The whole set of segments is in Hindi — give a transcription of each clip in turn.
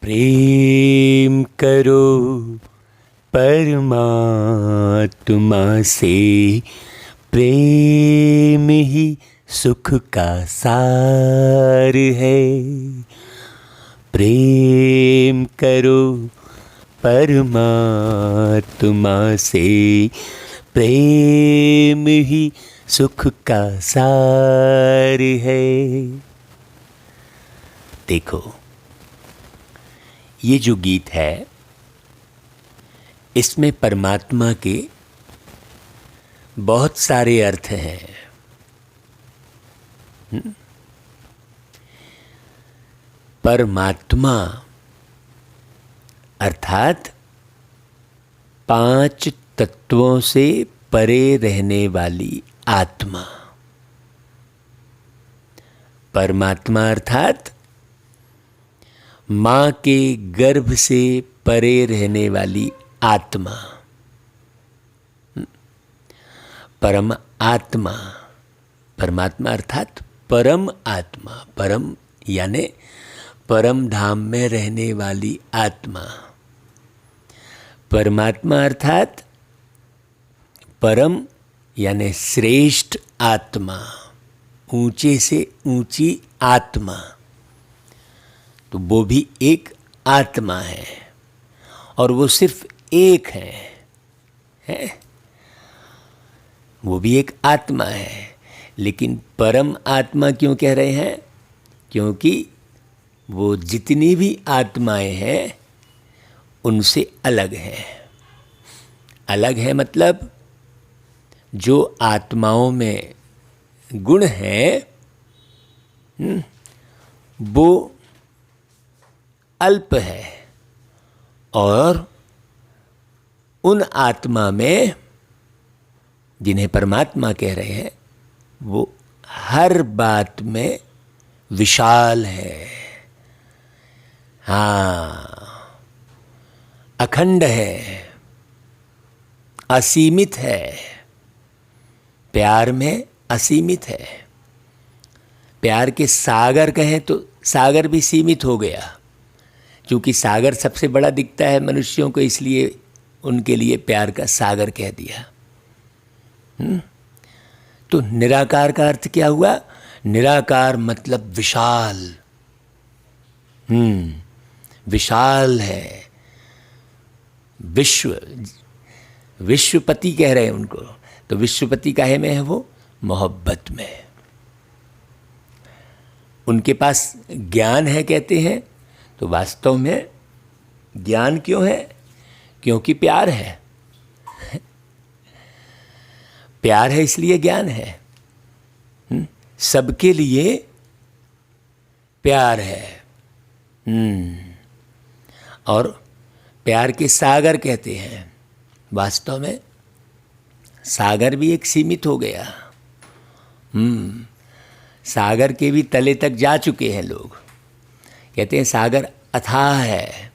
प्रेम करो परमात्मा से, प्रेम ही सुख का सार है। प्रेम करो परमात्मा से, प्रेम ही सुख का सार है। देखो, ये जो गीत है इसमें परमात्मा के बहुत सारे अर्थ हैं। परमात्मा अर्थात 5 तत्वों से परे रहने वाली आत्मा। परमात्मा अर्थात मां के गर्भ से परे रहने वाली आत्मा। परम आत्मा, परमात्मा अर्थात परम आत्मा। परम यानी परम धाम में रहने वाली आत्मा। परमात्मा अर्थात परम यानी श्रेष्ठ आत्मा, ऊंचे से ऊंची आत्मा। तो वो भी एक आत्मा है और वो सिर्फ एक है? वो भी एक आत्मा है, लेकिन परम आत्मा क्यों कह रहे हैं? क्योंकि वो जितनी भी आत्माएं हैं उनसे अलग है। अलग है मतलब जो आत्माओं में गुण हैं वो अल्प है, और उन आत्मा में जिन्हें परमात्मा कह रहे हैं वो हर बात में विशाल है। हाँ, अखंड है, असीमित है। प्यार में असीमित है। प्यार के सागर कहें तो सागर भी सीमित हो गया, क्योंकि सागर सबसे बड़ा दिखता है मनुष्यों को, इसलिए उनके लिए प्यार का सागर कह दिया। तो निराकार का अर्थ क्या हुआ? निराकार मतलब विशाल। विशाल है। विश्वपति कह रहे हैं उनको। तो विश्वपति काहे में है वो? मोहब्बत में। उनके पास ज्ञान है कहते हैं, तो वास्तव में ज्ञान क्यों है? क्योंकि प्यार है। प्यार है इसलिए ज्ञान है। सबके लिए प्यार है। और प्यार के सागर कहते हैं। वास्तव में सागर भी एक सीमित हो गया। सागर के भी तले तक जा चुके हैं लोग। कहते हैं सागर अथाह है,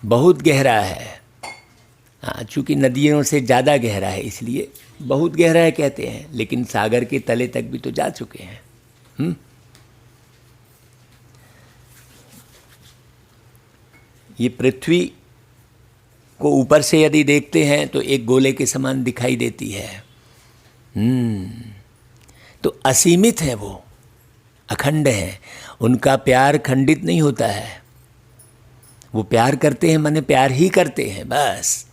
बहुत गहरा है। हाँ, चूँकि नदियों से ज़्यादा गहरा है इसलिए बहुत गहरा है कहते हैं, लेकिन सागर के तले तक भी तो जा चुके हैं। ये पृथ्वी को ऊपर से यदि देखते हैं तो एक गोले के समान दिखाई देती है। तो असीमित है वो, अखंड है। उनका प्यार खंडित नहीं होता है। वो प्यार करते हैं माने प्यार ही करते हैं बस।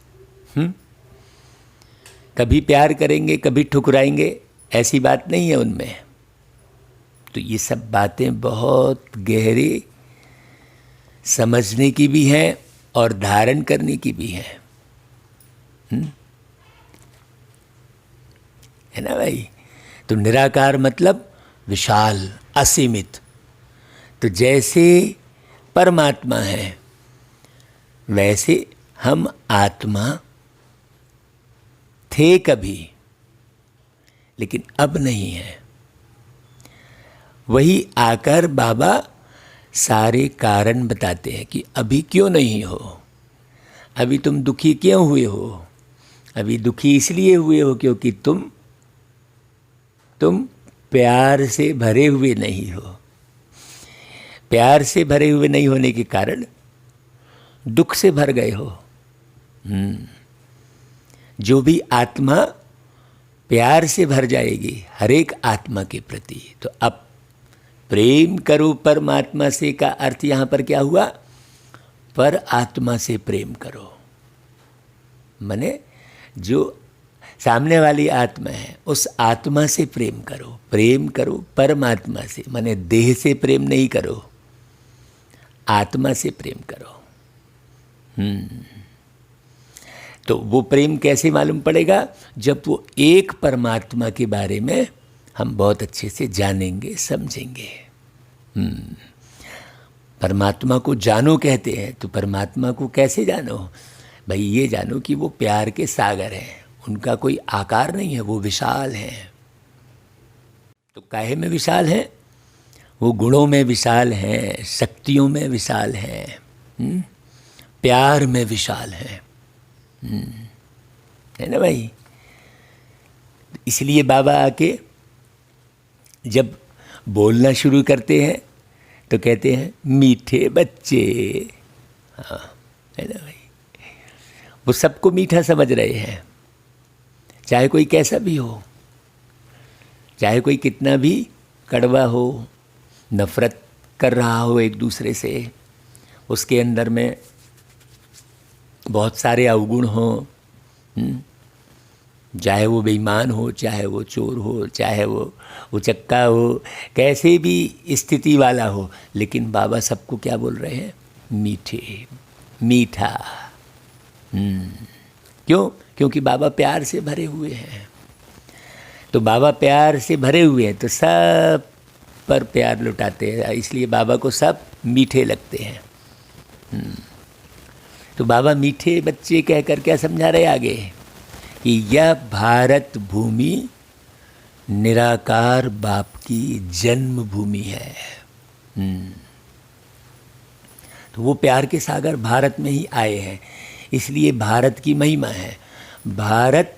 कभी प्यार करेंगे, कभी ठुकराएंगे, ऐसी बात नहीं है उनमें। तो ये सब बातें बहुत गहरी समझने की भी हैं और धारण करने की भी हैं। है ना भाई? तो निराकार मतलब विशाल, असीमित। तो जैसे परमात्मा है वैसे हम आत्मा थे कभी, लेकिन अब नहीं है। वही आकर बाबा सारे कारण बताते हैं कि अभी क्यों नहीं हो, अभी तुम दुखी क्यों हुए हो। अभी दुखी इसलिए हुए हो क्योंकि तुम प्यार से भरे हुए नहीं हो। प्यार से भरे हुए नहीं होने के कारण दुख से भर गए हो। जो भी आत्मा प्यार से भर जाएगी हर एक आत्मा के प्रति, तो अब प्रेम करो परमात्मा से का अर्थ यहाँ पर क्या हुआ? पर आत्मा से प्रेम करो, माने जो सामने वाली आत्मा है उस आत्मा से प्रेम करो। प्रेम करो परमात्मा से, माने देह से प्रेम नहीं करो, आत्मा से प्रेम करो। तो वो प्रेम कैसे मालूम पड़ेगा? जब वो एक परमात्मा के बारे में हम बहुत अच्छे से जानेंगे, समझेंगे। परमात्मा को जानो कहते हैं, तो परमात्मा को कैसे जानो? भाई ये जानो कि वो प्यार के सागर हैं, उनका कोई आकार नहीं है, वो विशाल हैं। तो काहे में विशाल हैं? वो गुणों में विशाल हैं, शक्तियों में विशाल हैं, प्यार में विशाल हैं, है ना भाई? इसलिए बाबा आके जब बोलना शुरू करते हैं तो कहते हैं मीठे बच्चे। हाँ, है ना भाई? वो सबको मीठा समझ रहे हैं, चाहे कोई कैसा भी हो, चाहे कोई कितना भी कड़वा हो, नफरत कर रहा हो एक दूसरे से, उसके अंदर में बहुत सारे अवगुण हो, चाहे वो बेईमान हो, चाहे वो चोर हो, चाहे वो उचक्का हो, कैसे भी स्थिति वाला हो, लेकिन बाबा सबको क्या बोल रहे हैं? मीठे, मीठा। क्यों? क्योंकि बाबा प्यार से भरे हुए हैं। तो बाबा प्यार से भरे हुए हैं तो सब पर प्यार लुटाते हैं, इसलिए बाबा को सब मीठे लगते हैं। तो बाबा मीठे बच्चे कहकर क्या समझा रहे आगे? कि यह भारत भूमि निराकार बाप की जन्म भूमि है। तो वो प्यार के सागर भारत में ही आए हैं, इसलिए भारत की महिमा है। भारत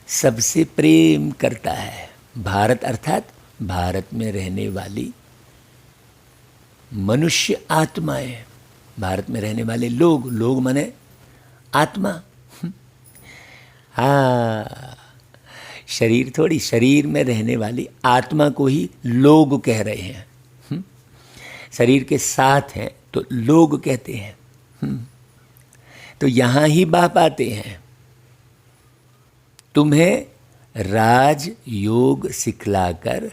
सबसे प्रेम करता है। भारत अर्थात भारत में रहने वाली मनुष्य आत्माएं, भारत में रहने वाले लोग, लोग माने आत्मा। हाँ, शरीर थोड़ी, शरीर में रहने वाली आत्मा को ही लोग कह रहे हैं। शरीर के साथ हैं तो लोग कहते हैं। तो यहाँ ही बाप आते हैं, तुम्हें राज योग सिखलाकर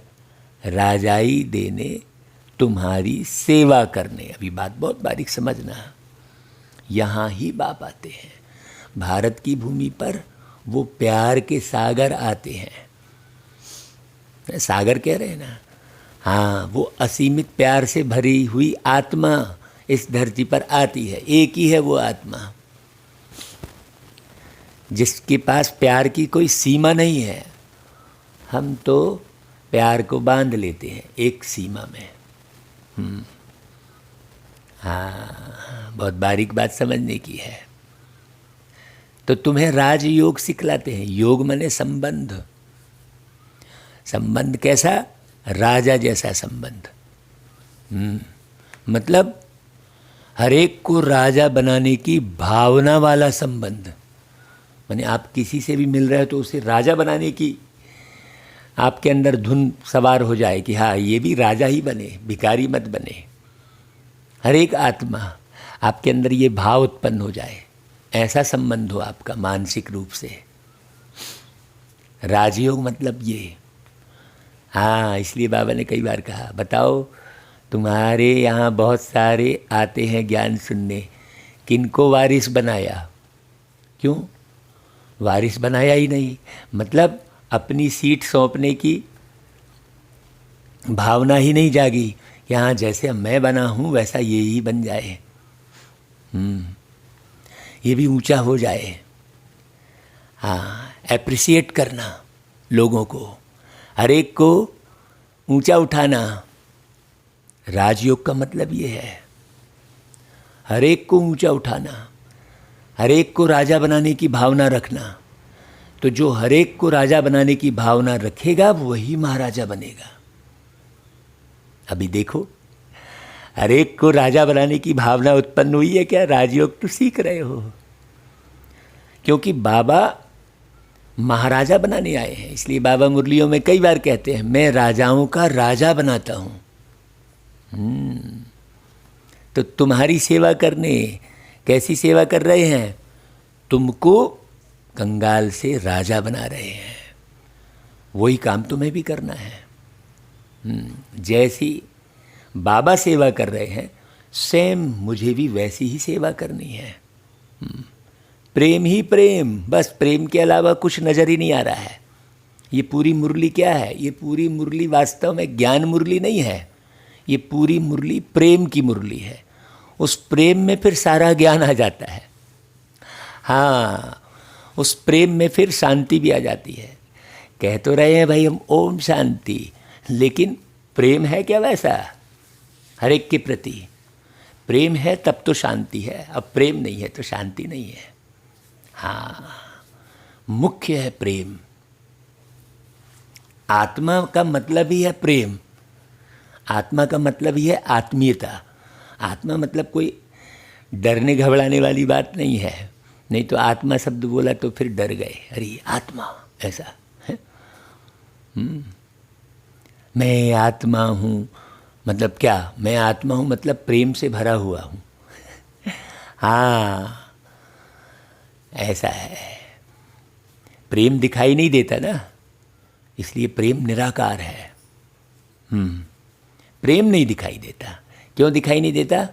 राजाई देने, तुम्हारी सेवा करने। अभी बात बहुत बारीक समझना। यहाँ ही बाप आते हैं, भारत की भूमि पर वो प्यार के सागर आते हैं। सागर कह रहे हैं ना? हाँ, वो असीमित प्यार से भरी हुई आत्मा इस धरती पर आती है। एक ही है वो आत्मा जिसके पास प्यार की कोई सीमा नहीं है। हम तो प्यार को बांध लेते हैं एक सीमा में। हाँ, बहुत बारीक बात समझने की है। तो तुम्हें राजयोग सिखलाते हैं। योग माने संबंध। संबंध कैसा? राजा जैसा संबंध। मतलब हर एक को राजा बनाने की भावना वाला संबंध। माने आप किसी से भी मिल रहे हो तो उसे राजा बनाने की आपके अंदर धुन सवार हो जाए कि हाँ, ये भी राजा ही बने, भिखारी मत बने। हर एक आत्मा आपके अंदर ये भाव उत्पन्न हो जाए, ऐसा संबंध हो आपका मानसिक रूप से। राजयोग मतलब ये। हाँ, इसलिए बाबा ने कई बार कहा, बताओ तुम्हारे यहाँ बहुत सारे आते हैं ज्ञान सुनने, किनको वारिस बनाया? क्यों? वारिस बनाया ही नहीं, मतलब अपनी सीट सौंपने की भावना ही नहीं जागी कि हाँ, जैसे मैं बना हूँ वैसा ये ही बन जाए, ये भी ऊंचा हो जाए। हाँ, एप्रिसिएट करना लोगों को, हर एक को ऊंचा उठाना। राजयोग का मतलब ये है, हर एक को ऊंचा उठाना, हर एक को राजा बनाने की भावना रखना। तो जो हर एक को राजा बनाने की भावना रखेगा वही महाराजा बनेगा। अभी देखो, हर एक को राजा बनाने की भावना उत्पन्न हुई है क्या? राजयोग तो सीख रहे हो, क्योंकि बाबा महाराजा बनाने आए हैं। इसलिए बाबा मुरलियों में कई बार कहते हैं, मैं राजाओं का राजा बनाता हूँ। तो तुम्हारी सेवा करने, कैसी सेवा कर रहे हैं? तुमको कंगाल से राजा बना रहे हैं। वही काम तुम्हें भी करना है। जैसी बाबा सेवा कर रहे हैं, सेम मुझे भी वैसी ही सेवा करनी है। प्रेम ही प्रेम, बस प्रेम के अलावा कुछ नज़र ही नहीं आ रहा है। ये पूरी मुरली क्या है? ये पूरी मुरली वास्तव में ज्ञान मुरली नहीं है, ये पूरी मुरली प्रेम की मुरली है। उस प्रेम में फिर सारा ज्ञान आ जाता है। हाँ, उस प्रेम में फिर शांति भी आ जाती है। कह तो रहे हैं भाई हम ओम शांति, लेकिन प्रेम है क्या वैसा हर एक के प्रति? प्रेम है तब तो शांति है, अब प्रेम नहीं है तो शांति नहीं है। हाँ, मुख्य है प्रेम। आत्मा का मतलब ही है प्रेम, आत्मा का मतलब ही है आत्मीयता। आत्मा मतलब कोई डरने घबराने वाली बात नहीं है। नहीं तो आत्मा शब्द बोला तो फिर डर गए, अरे आत्मा ऐसा है। मैं आत्मा हूँ मतलब क्या? मैं आत्मा हूँ मतलब प्रेम से भरा हुआ हूँ। हाँ, ऐसा है। प्रेम दिखाई नहीं देता ना, इसलिए प्रेम निराकार है। प्रेम नहीं दिखाई देता। क्यों दिखाई नहीं देता?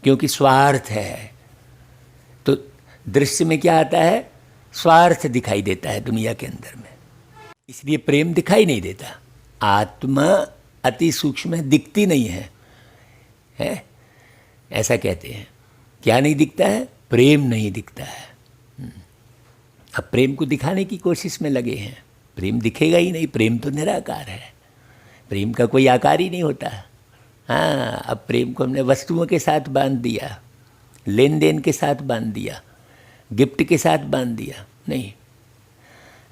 क्योंकि स्वार्थ है। तो दृश्य में क्या आता है? स्वार्थ दिखाई देता है दुनिया के अंदर में, इसलिए प्रेम दिखाई नहीं देता। आत्मा अति सूक्ष्म है, दिखती नहीं है, ऐसा कहते हैं। क्या नहीं दिखता है? प्रेम नहीं दिखता है। अब प्रेम को दिखाने की कोशिश में लगे हैं। प्रेम दिखेगा ही नहीं, प्रेम तो निराकार है। प्रेम का कोई आकार ही नहीं होता। हाँ, अब प्रेम को हमने वस्तुओं के साथ बांध दिया, लेन देन के साथ बांध दिया, गिफ्ट के साथ बांध दिया। नहीं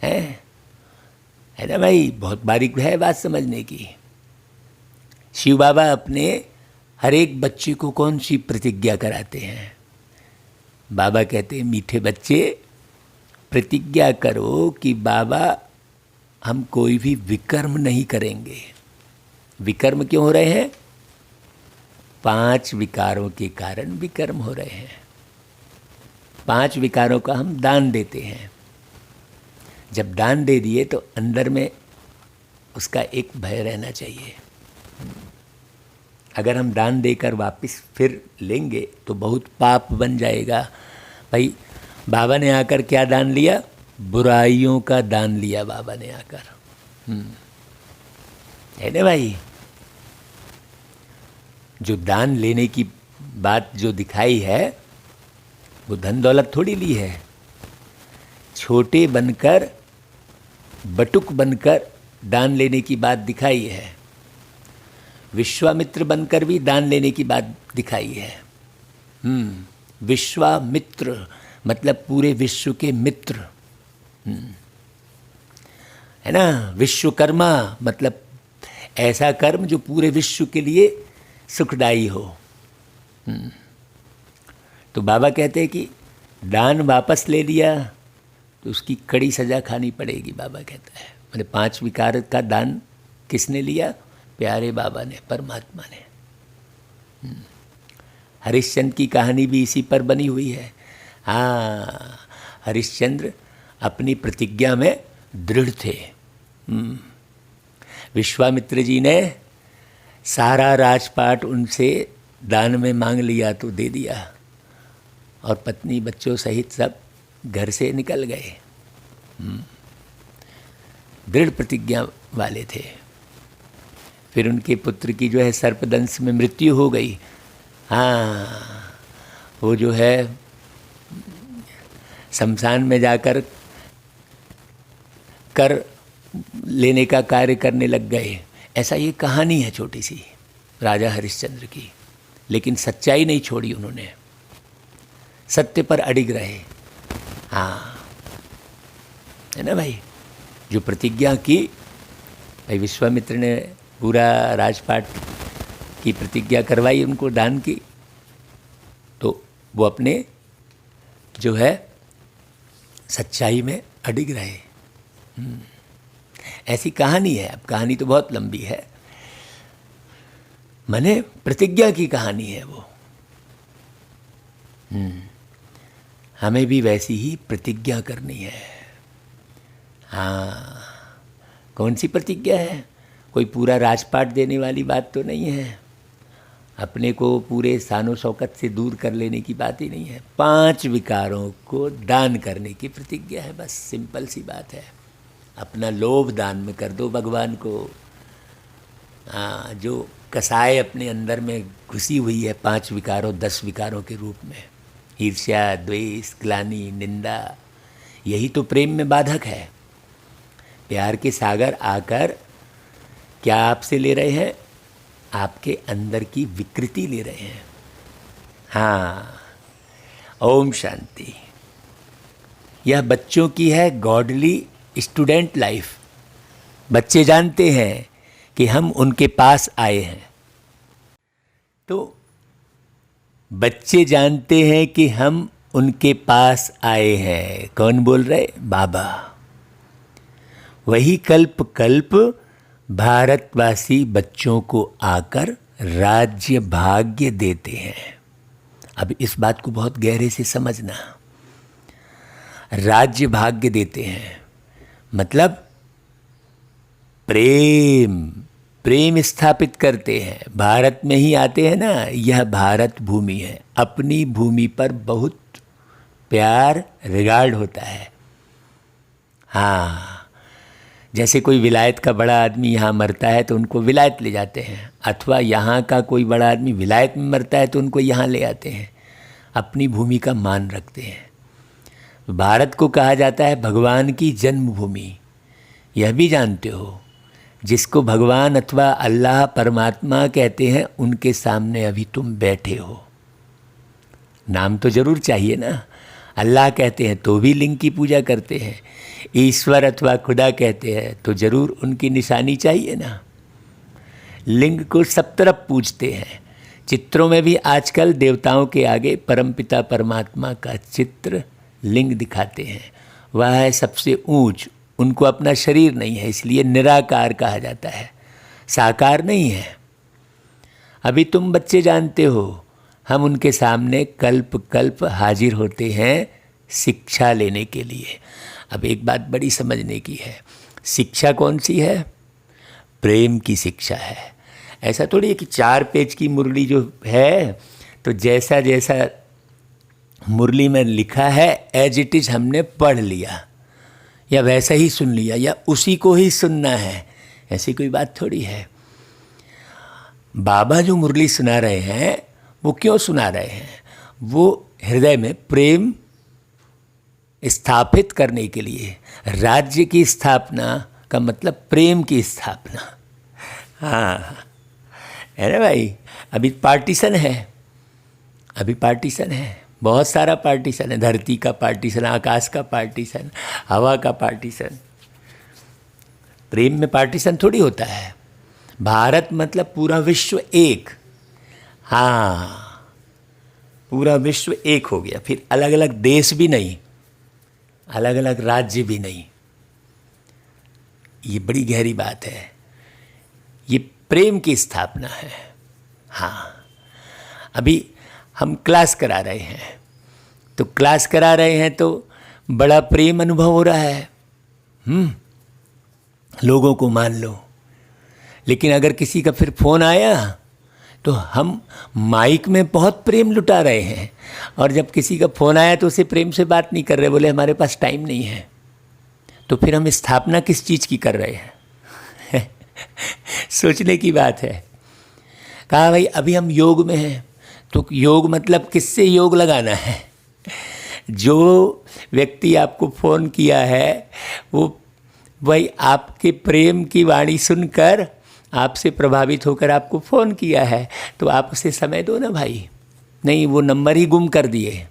है ना भाई? बहुत बारीक है बात समझने की। शिव बाबा अपने हर एक बच्चे को कौन सी प्रतिज्ञा कराते हैं? बाबा कहते हैं, मीठे बच्चे प्रतिज्ञा करो कि बाबा हम कोई भी विकर्म नहीं करेंगे। विकर्म क्यों हो रहे हैं? 5 विकारों के कारण विकर्म हो रहे हैं। 5 विकारों का हम दान देते हैं। जब दान दे दिए तो अंदर में उसका एक भय रहना चाहिए। अगर हम दान देकर वापस फिर लेंगे तो बहुत पाप बन जाएगा। भाई बाबा ने आकर क्या दान लिया? बुराइयों का दान लिया बाबा ने आकर। है ना भाई? जो दान लेने की बात जो दिखाई है वो धन दौलत थोड़ी ली है। छोटे बनकर, बटुक बनकर दान लेने की बात दिखाई है। विश्वामित्र बनकर भी दान लेने की बात दिखाई है। विश्वामित्र मतलब पूरे विश्व के मित्र, है ना? विश्वकर्मा मतलब ऐसा कर्म जो पूरे विश्व के लिए सुखदायी हो। तो बाबा कहते हैं कि दान वापस ले लिया तो उसकी कड़ी सज़ा खानी पड़ेगी। बाबा कहता है, मैंने 5 विकार का दान किसने लिया? प्यारे बाबा ने, परमात्मा ने। हरिश्चंद्र की कहानी भी इसी पर बनी हुई है। हाँ, हरिश्चंद्र अपनी प्रतिज्ञा में दृढ़ थे। विश्वामित्र जी ने सारा राजपाट उनसे दान में मांग लिया तो दे दिया, और पत्नी बच्चों सहित सब घर से निकल गए। दृढ़ प्रतिज्ञा वाले थे। फिर उनके पुत्र की जो है सर्पदंश में मृत्यु हो गई। हाँ, वो जो है शमशान में जाकर कर लेने का कार्य करने लग गए। ऐसा ये कहानी है छोटी सी राजा हरिश्चंद्र की, लेकिन सच्चाई नहीं छोड़ी उन्होंने, सत्य पर अडिग रहे। हाँ, है ना भाई? जो प्रतिज्ञा की, भाई विश्वामित्र ने पूरा राजपाट की प्रतिज्ञा करवाई उनको दान की, तो वो अपने जो है सच्चाई में अडिग रहे। ऐसी कहानी है। अब कहानी तो बहुत लंबी है, माने प्रतिज्ञा की कहानी है वो। हमें भी वैसी ही प्रतिज्ञा करनी है। हाँ, कौन सी प्रतिज्ञा है? कोई पूरा राजपाट देने वाली बात तो नहीं है, अपने को पूरे शानो शौकत से दूर कर लेने की बात ही नहीं है। 5 विकारों को दान करने की प्रतिज्ञा है, बस सिंपल सी बात है। अपना लोभ दान में कर दो भगवान को। हाँ, जो कसाय अपने अंदर में घुसी हुई है 5 विकारों 10 विकारों के रूप में, ईर्ष्या, द्वेष, ग्लानि, निंदा, यही तो प्रेम में बाधक है। प्यार के सागर आकर क्या आपसे ले रहे हैं? आपके अंदर की विकृति ले रहे हैं। हाँ, ओम शांति। यह बच्चों की है गॉडली स्टूडेंट लाइफ। बच्चे जानते हैं कि हम उनके पास आए हैं, तो बच्चे जानते हैं कि हम उनके पास आए हैं। कौन बोल रहे? बाबा। वही कल्प कल्प भारतवासी बच्चों को आकर राज्य भाग्य देते हैं। अब इस बात को बहुत गहरे से समझना। राज्य भाग्य देते हैं मतलब प्रेम स्थापित करते हैं। भारत में ही आते हैं ना, यह भारत भूमि है। अपनी भूमि पर बहुत प्यार रिगार्ड होता है। हाँ, जैसे कोई विलायत का बड़ा आदमी यहाँ मरता है तो उनको विलायत ले जाते हैं, अथवा यहाँ का कोई बड़ा आदमी विलायत में मरता है तो उनको यहाँ ले आते हैं। अपनी भूमि का मान रखते हैं। भारत को कहा जाता है भगवान की जन्मभूमि। यह भी जानते हो, जिसको भगवान अथवा अल्लाह परमात्मा कहते हैं, उनके सामने अभी तुम बैठे हो। नाम तो जरूर चाहिए ना। अल्लाह कहते हैं तो भी लिंग की पूजा करते हैं। ईश्वर अथवा खुदा कहते हैं तो जरूर उनकी निशानी चाहिए ना। लिंग को सब तरफ पूजते हैं। चित्रों में भी आजकल देवताओं के आगे परमपिता परमात्मा का चित्र लिंग दिखाते हैं। वह है सबसे ऊंच। उनको अपना शरीर नहीं है, इसलिए निराकार कहा जाता है, साकार नहीं है। अभी तुम बच्चे जानते हो, हम उनके सामने कल्प कल्प हाजिर होते हैं शिक्षा लेने के लिए। अब एक बात बड़ी समझने की है, शिक्षा कौन सी है? प्रेम की शिक्षा है। ऐसा थोड़ी है कि 4 पेज की मुरली जो है तो जैसा जैसा मुरली में लिखा है एज इट इज हमने पढ़ लिया या वैसा ही सुन लिया या उसी को ही सुनना है, ऐसी कोई बात थोड़ी है। बाबा जो मुरली सुना रहे हैं वो क्यों सुना रहे हैं? वो हृदय में प्रेम स्थापित करने के लिए। राज्य की स्थापना का मतलब प्रेम की स्थापना। हाँ, है ना भाई। अभी पार्टीशन है, बहुत सारा पार्टीशन है। धरती का पार्टीशन, आकाश का पार्टीशन, हवा का पार्टीशन। प्रेम में पार्टीशन थोड़ी होता है। भारत मतलब पूरा विश्व एक। हाँ, पूरा विश्व एक हो गया। फिर अलग अलग देश भी नहीं, अलग अलग राज्य भी नहीं। ये बड़ी गहरी बात है। ये प्रेम की स्थापना है। हाँ, अभी हम क्लास करा रहे हैं, तो क्लास करा रहे हैं तो बड़ा प्रेम अनुभव हो रहा है। लोगों को मान लो। लेकिन अगर किसी का फिर फ़ोन आया तो हम माइक में बहुत प्रेम लुटा रहे हैं, और जब किसी का फ़ोन आया तो उसे प्रेम से बात नहीं कर रहे, बोले हमारे पास टाइम नहीं है। तो फिर हम स्थापना किस चीज़ की कर रहे हैं? सोचने की बात है। कहा भाई अभी हम योग में हैं, तो योग मतलब किससे योग लगाना है? जो व्यक्ति आपको फ़ोन किया है वो भाई आपके प्रेम की वाणी सुनकर आपसे प्रभावित होकर आपको फ़ोन किया है, तो आप उसे समय दो ना भाई। नहीं, वो नंबर ही गुम कर दिए।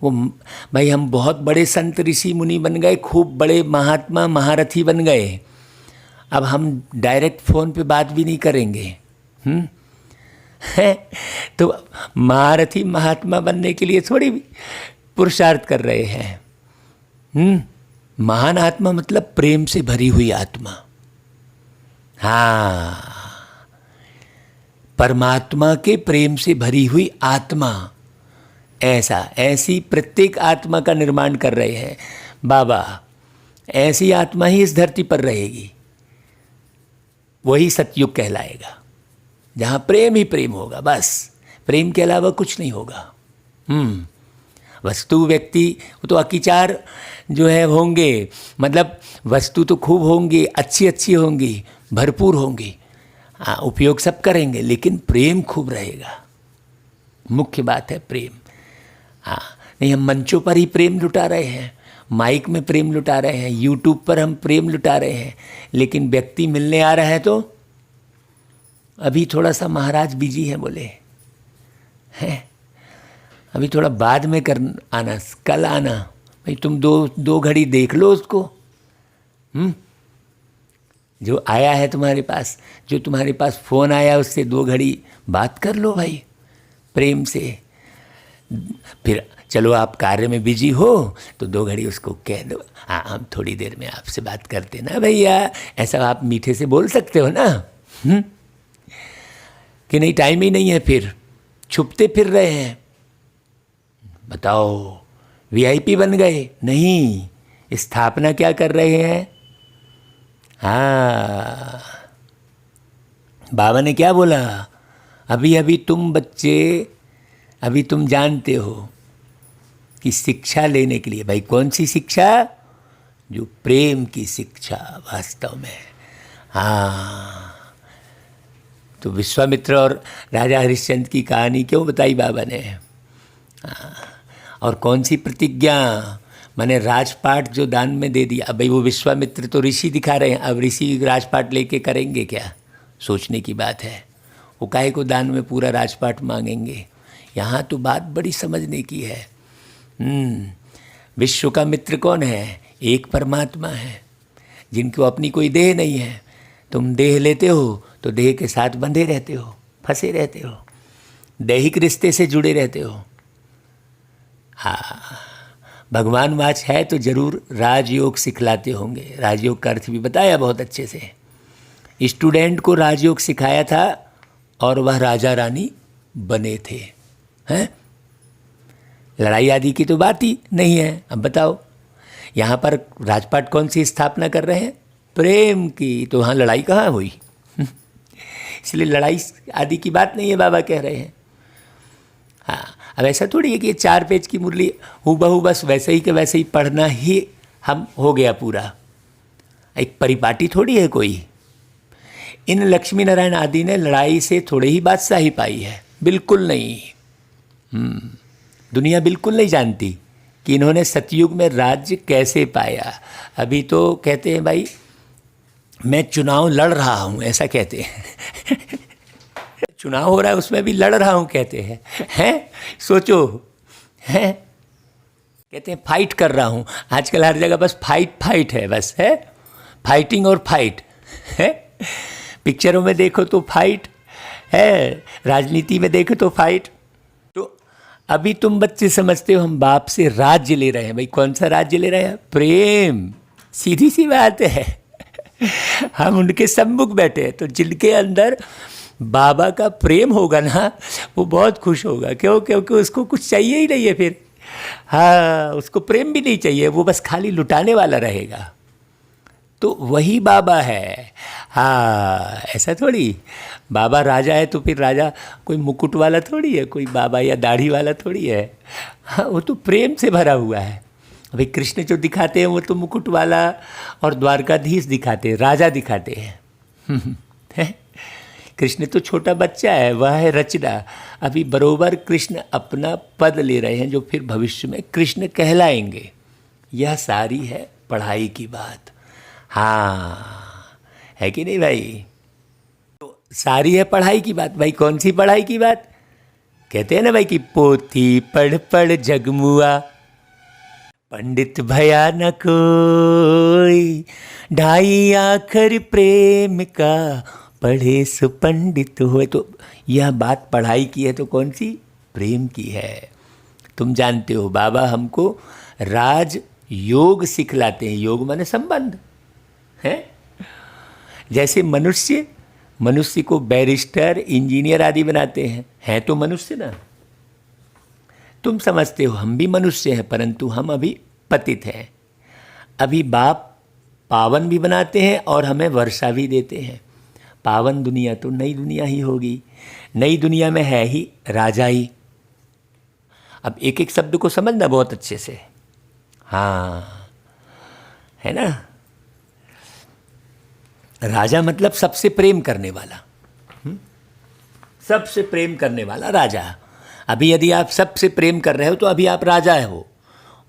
वो भाई हम बहुत बड़े संत ऋषि मुनि बन गए, खूब बड़े महात्मा महारथी बन गए, अब हम डायरेक्ट फ़ोन पे बात भी नहीं करेंगे। है। तो महारथी महात्मा बनने के लिए थोड़ी पुरुषार्थ कर रहे हैं। महान आत्मा मतलब प्रेम से भरी हुई आत्मा। हाँ, परमात्मा के प्रेम से भरी हुई आत्मा, ऐसी प्रत्येक आत्मा का निर्माण कर रहे हैं बाबा। ऐसी आत्मा ही इस धरती पर रहेगी, वही सतयुग कहलाएगा, जहाँ प्रेम ही प्रेम होगा। बस प्रेम के अलावा कुछ नहीं होगा। वस्तु व्यक्ति तो अकिचार जो है होंगे, मतलब वस्तु तो खूब होंगी, अच्छी अच्छी होंगी, भरपूर होंगी, उपयोग सब करेंगे, लेकिन प्रेम खूब रहेगा। मुख्य बात है प्रेम। हाँ, नहीं हम मंचों पर ही प्रेम लुटा रहे हैं, माइक में प्रेम लुटा रहे हैं, यूट्यूब पर हम प्रेम लुटा रहे हैं, लेकिन व्यक्ति मिलने आ रहा है तो अभी थोड़ा सा महाराज बिजी है बोले हैं, अभी थोड़ा बाद में कर आना, कल आना। भाई तुम दो घड़ी देख लो उसको। जो आया है तुम्हारे पास, जो तुम्हारे पास फ़ोन आया उससे 2 घड़ी बात कर लो भाई प्रेम से। फिर चलो आप कार्य में बिजी हो तो 2 घड़ी उसको कह दो, हाँ हम थोड़ी देर में आपसे बात करते ना भैया, ऐसा आप मीठे से बोल सकते हो ना। कि नहीं टाइम ही नहीं है, फिर छुपते फिर रहे हैं। बताओ वीआईपी बन गए? नहीं, स्थापना क्या कर रहे हैं। हाँ, बाबा ने क्या बोला, अभी अभी तुम बच्चे, अभी तुम जानते हो कि शिक्षा लेने के लिए, भाई कौन सी शिक्षा, जो प्रेम की शिक्षा वास्तव में। हाँ, तो विश्वामित्र और राजा हरिश्चंद्र की कहानी क्यों बताई बाबा ने। और कौन सी प्रतिज्ञा, मैंने राजपाट जो दान में दे दिया। अब भाई वो विश्वामित्र तो ऋषि दिखा रहे हैं, अब ऋषि राजपाट लेके करेंगे क्या, सोचने की बात है। वो काहे को दान में पूरा राजपाट मांगेंगे। यहाँ तो बात बड़ी समझने की है। विश्व का मित्र कौन है, एक परमात्मा है, जिनको अपनी कोई देह नहीं है। तुम देह लेते हो तो देह के साथ बंधे रहते हो, फंसे रहते हो, दैहिक रिश्ते से जुड़े रहते हो। हाँ, भगवान वाच है तो जरूर राजयोग सिखलाते होंगे। राजयोग का अर्थ भी बताया बहुत अच्छे से। स्टूडेंट को राजयोग सिखाया था और वह राजा रानी बने थे। हैं, लड़ाई आदि की तो बात ही नहीं है। अब बताओ यहाँ पर राजपाट कौन सी स्थापना कर रहे हैं, प्रेम की, तो वहाँ लड़ाई कहाँ हुई। इसलिए लड़ाई आदि की बात नहीं है, बाबा कह रहे हैं। हाँ, अब ऐसा थोड़ी है कि ये 4 पेज की मुरली हूबहू बस वैसे ही के वैसे ही पढ़ना ही हम हो गया पूरा। एक परिपाटी थोड़ी है कोई। इन लक्ष्मी नारायण आदि ने लड़ाई से थोड़े ही बादशाही पाई है, बिल्कुल नहीं। दुनिया बिल्कुल नहीं जानती कि इन्होंने सतयुग में राज्य कैसे पाया। अभी तो कहते हैं भाई मैं चुनाव लड़ रहा हूँ, ऐसा कहते हैं। चुनाव हो रहा है उसमें भी लड़ रहा हूँ कहते हैं, सोचो, हैं कहते हैं फाइट कर रहा हूँ। आजकल हर जगह बस फाइट है, बस है फाइटिंग और फाइट है। पिक्चरों में देखो तो फाइट है, राजनीति में देखो तो फाइट। तो अभी तुम बच्चे समझते हो हम बाप से राज्य ले रहे हैं। भाई कौन सा राज्य ले रहे हैं, प्रेम, सीधी सी बात है। हम उनके सम्मुख बैठे हैं, तो जिनके अंदर बाबा का प्रेम होगा ना, वो बहुत खुश होगा। क्यों, क्योंकि उसको कुछ चाहिए ही नहीं है फिर। हाँ, उसको प्रेम भी नहीं चाहिए, वो बस खाली लुटाने वाला रहेगा। तो वही बाबा है। हाँ, ऐसा थोड़ी बाबा राजा है तो फिर राजा कोई मुकुट वाला थोड़ी है, कोई बाबा या दाढ़ी वाला थोड़ी है। हाँ, वो तो प्रेम से भरा हुआ है। अभी कृष्ण जो दिखाते हैं वो तो मुकुट वाला और द्वारकाधीश दिखाते हैं, राजा दिखाते हैं। कृष्ण तो छोटा बच्चा है, वह है रचना। अभी बरोबर कृष्ण अपना पद ले रहे हैं जो फिर भविष्य में कृष्ण कहलाएंगे। यह सारी है पढ़ाई की बात। हाँ, है कि नहीं भाई। तो सारी है पढ़ाई की बात। भाई कौन सी पढ़ाई की बात, कहते हैं ना भाई कि पोथी पढ़ पढ़ जगमुआ, पंडित भया न कोई, ढाई आखर प्रेम का पढ़े सो पंडित हुए। तो यह बात पढ़ाई की है तो कौन सी? प्रेम की है। तुम जानते हो बाबा हमको राज योग सिखलाते हैं। योग माने संबंध है। जैसे मनुष्य को बैरिस्टर, इंजीनियर आदि बनाते हैं तो मनुष्य ना। तुम समझते हो हम भी मनुष्य हैं, परंतु हम अभी पतित हैं। अभी बाप पावन भी बनाते हैं और हमें वर्षा भी देते हैं। पावन दुनिया तो नई दुनिया ही होगी। नई दुनिया में है ही राजा ही। अब एक एक शब्द को समझना बहुत अच्छे से। हाँ, है ना। राजा मतलब सबसे प्रेम करने वाला। सबसे प्रेम करने वाला राजा। अभी यदि आप सबसे प्रेम कर रहे हो तो अभी आप राजा हो।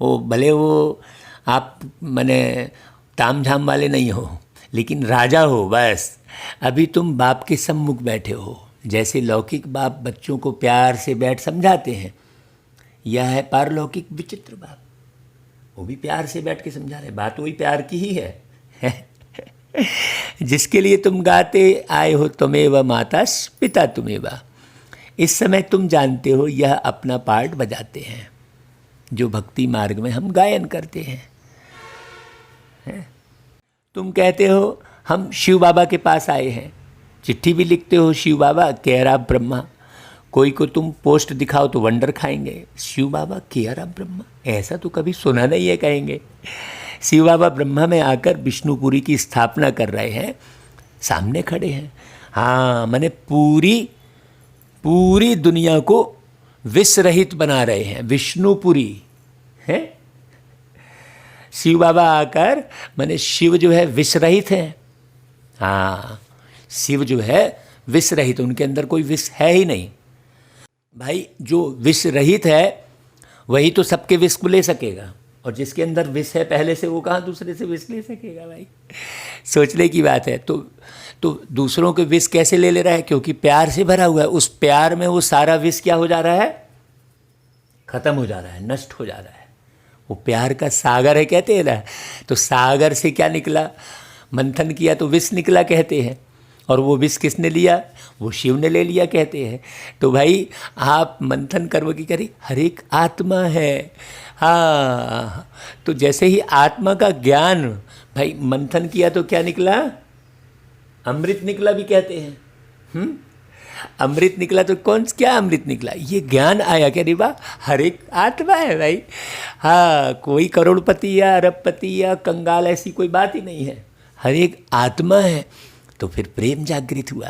वो भले वो आप माने ताम झाम वाले नहीं हो, लेकिन राजा हो बस। अभी तुम बाप के सम्मुख बैठे हो। जैसे लौकिक बाप बच्चों को प्यार से बैठ समझाते हैं, यह है पारलौकिक विचित्र बाप। वो भी प्यार से बैठ के समझा रहे। बात वही प्यार की ही है। जिसके लिए तुम गाते आए हो त्वमेव माता पिता त्वमेव। इस समय तुम जानते हो यह अपना पार्ट बजाते हैं, जो भक्ति मार्ग में हम गायन करते हैं। तुम कहते हो हम शिव बाबा के पास आए हैं, चिट्ठी भी लिखते हो शिव बाबा केयर ऑफ ब्रह्मा। कोई को तुम पोस्ट दिखाओ तो वंडर खाएंगे, शिव बाबा केयर ऑफ ब्रह्मा, ऐसा तो कभी सुना नहीं है कहेंगे। शिव बाबा ब्रह्मा में आकर विष्णुपुरी की स्थापना कर रहे हैं, सामने खड़े हैं। हाँ, मैंने पूरी दुनिया को विष रहित बना रहे हैं, विष्णुपुरी है। शिव बाबा आकर मैंने शिव जो है विष रहित है। हाँ, शिव जो है विष रहित, उनके अंदर कोई विष है ही नहीं। भाई जो विष रहित है वही तो सबके विष को ले सकेगा, और जिसके अंदर विष है पहले से, वो कहाँ दूसरे से विष ले सकेगा भाई। सोचने की बात है। तो दूसरों के विष कैसे ले रहा है? क्योंकि प्यार से भरा हुआ है। उस प्यार में वो सारा विष क्या हो जा रहा है? खत्म हो जा रहा है, नष्ट हो जा रहा है। वो प्यार का सागर है कहते हैं ना। तो सागर से क्या निकला? मंथन किया तो विष निकला कहते हैं। और वो विष किसने लिया? वो शिव ने ले लिया कहते हैं। तो भाई आप मंथन कर्म की करी, हर एक आत्मा है। हाँ, तो जैसे ही आत्मा का ज्ञान भाई मंथन किया तो क्या निकला? अमृत निकला भी कहते हैं। अमृत निकला तो क्या अमृत निकला? ये ज्ञान आया क्या? रिबा हर एक आत्मा है भाई। हाँ, कोई करोड़पति या अरबपति या कंगाल ऐसी कोई बात ही नहीं है, हर एक आत्मा है। तो फिर प्रेम जागृत हुआ।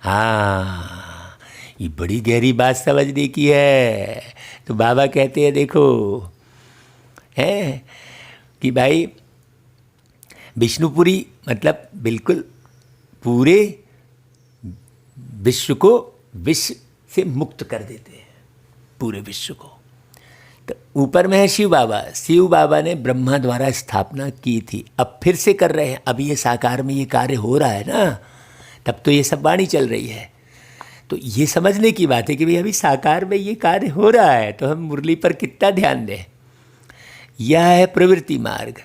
हाँ, ये बड़ी गहरी बात समझने की है। तो बाबा कहते हैं देखो है कि भाई विष्णुपुरी मतलब बिल्कुल पूरे विश्व को विष से मुक्त कर देते हैं, पूरे विश्व को। तो ऊपर में है शिव बाबा। शिव बाबा ने ब्रह्मा द्वारा स्थापना की थी, अब फिर से कर रहे हैं। अभी ये साकार में ये कार्य हो रहा है ना, तब तो ये सब वाणी चल रही है। तो ये समझने की बात है कि भाई अभी साकार में ये कार्य हो रहा है, तो हम मुरली पर कितना ध्यान दें। यह है प्रवृत्ति मार्ग।